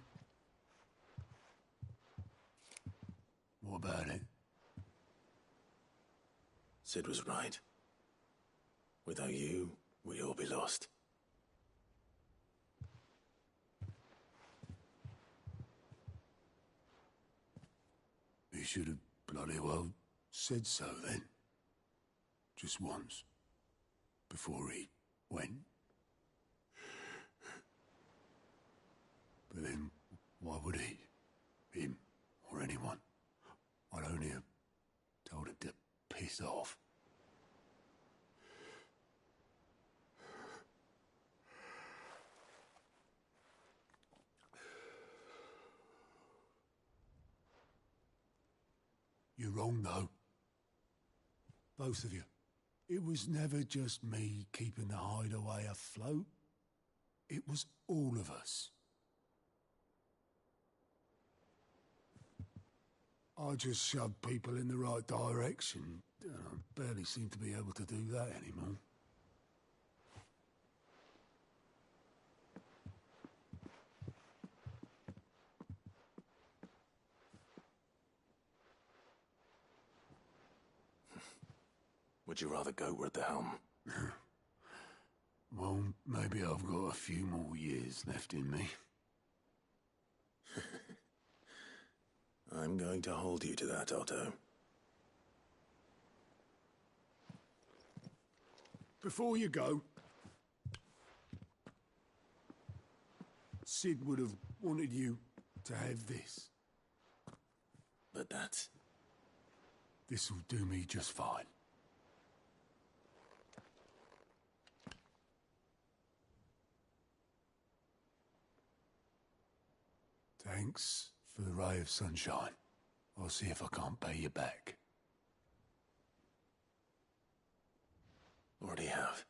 What about it? Sid was right. Without you, we'd all be lost. He should have bloody well said so then. Just once. Before he went. But then, why would he? Him, or anyone? I'd only have told him to piss off. You're wrong, though. Both of you. It was never just me keeping the hideaway afloat. It was all of us. I just shoved people in the right direction. I barely seem to be able to do that anymore. Would you rather goat at the helm? Well, maybe I've got a few more years left in me. I'm going to hold you to that, Otto. Before you go, Sid would have wanted you to have this. But that's... This'll do me just fine. Thanks for the ray of sunshine. I'll see if I can't pay you back. Already have.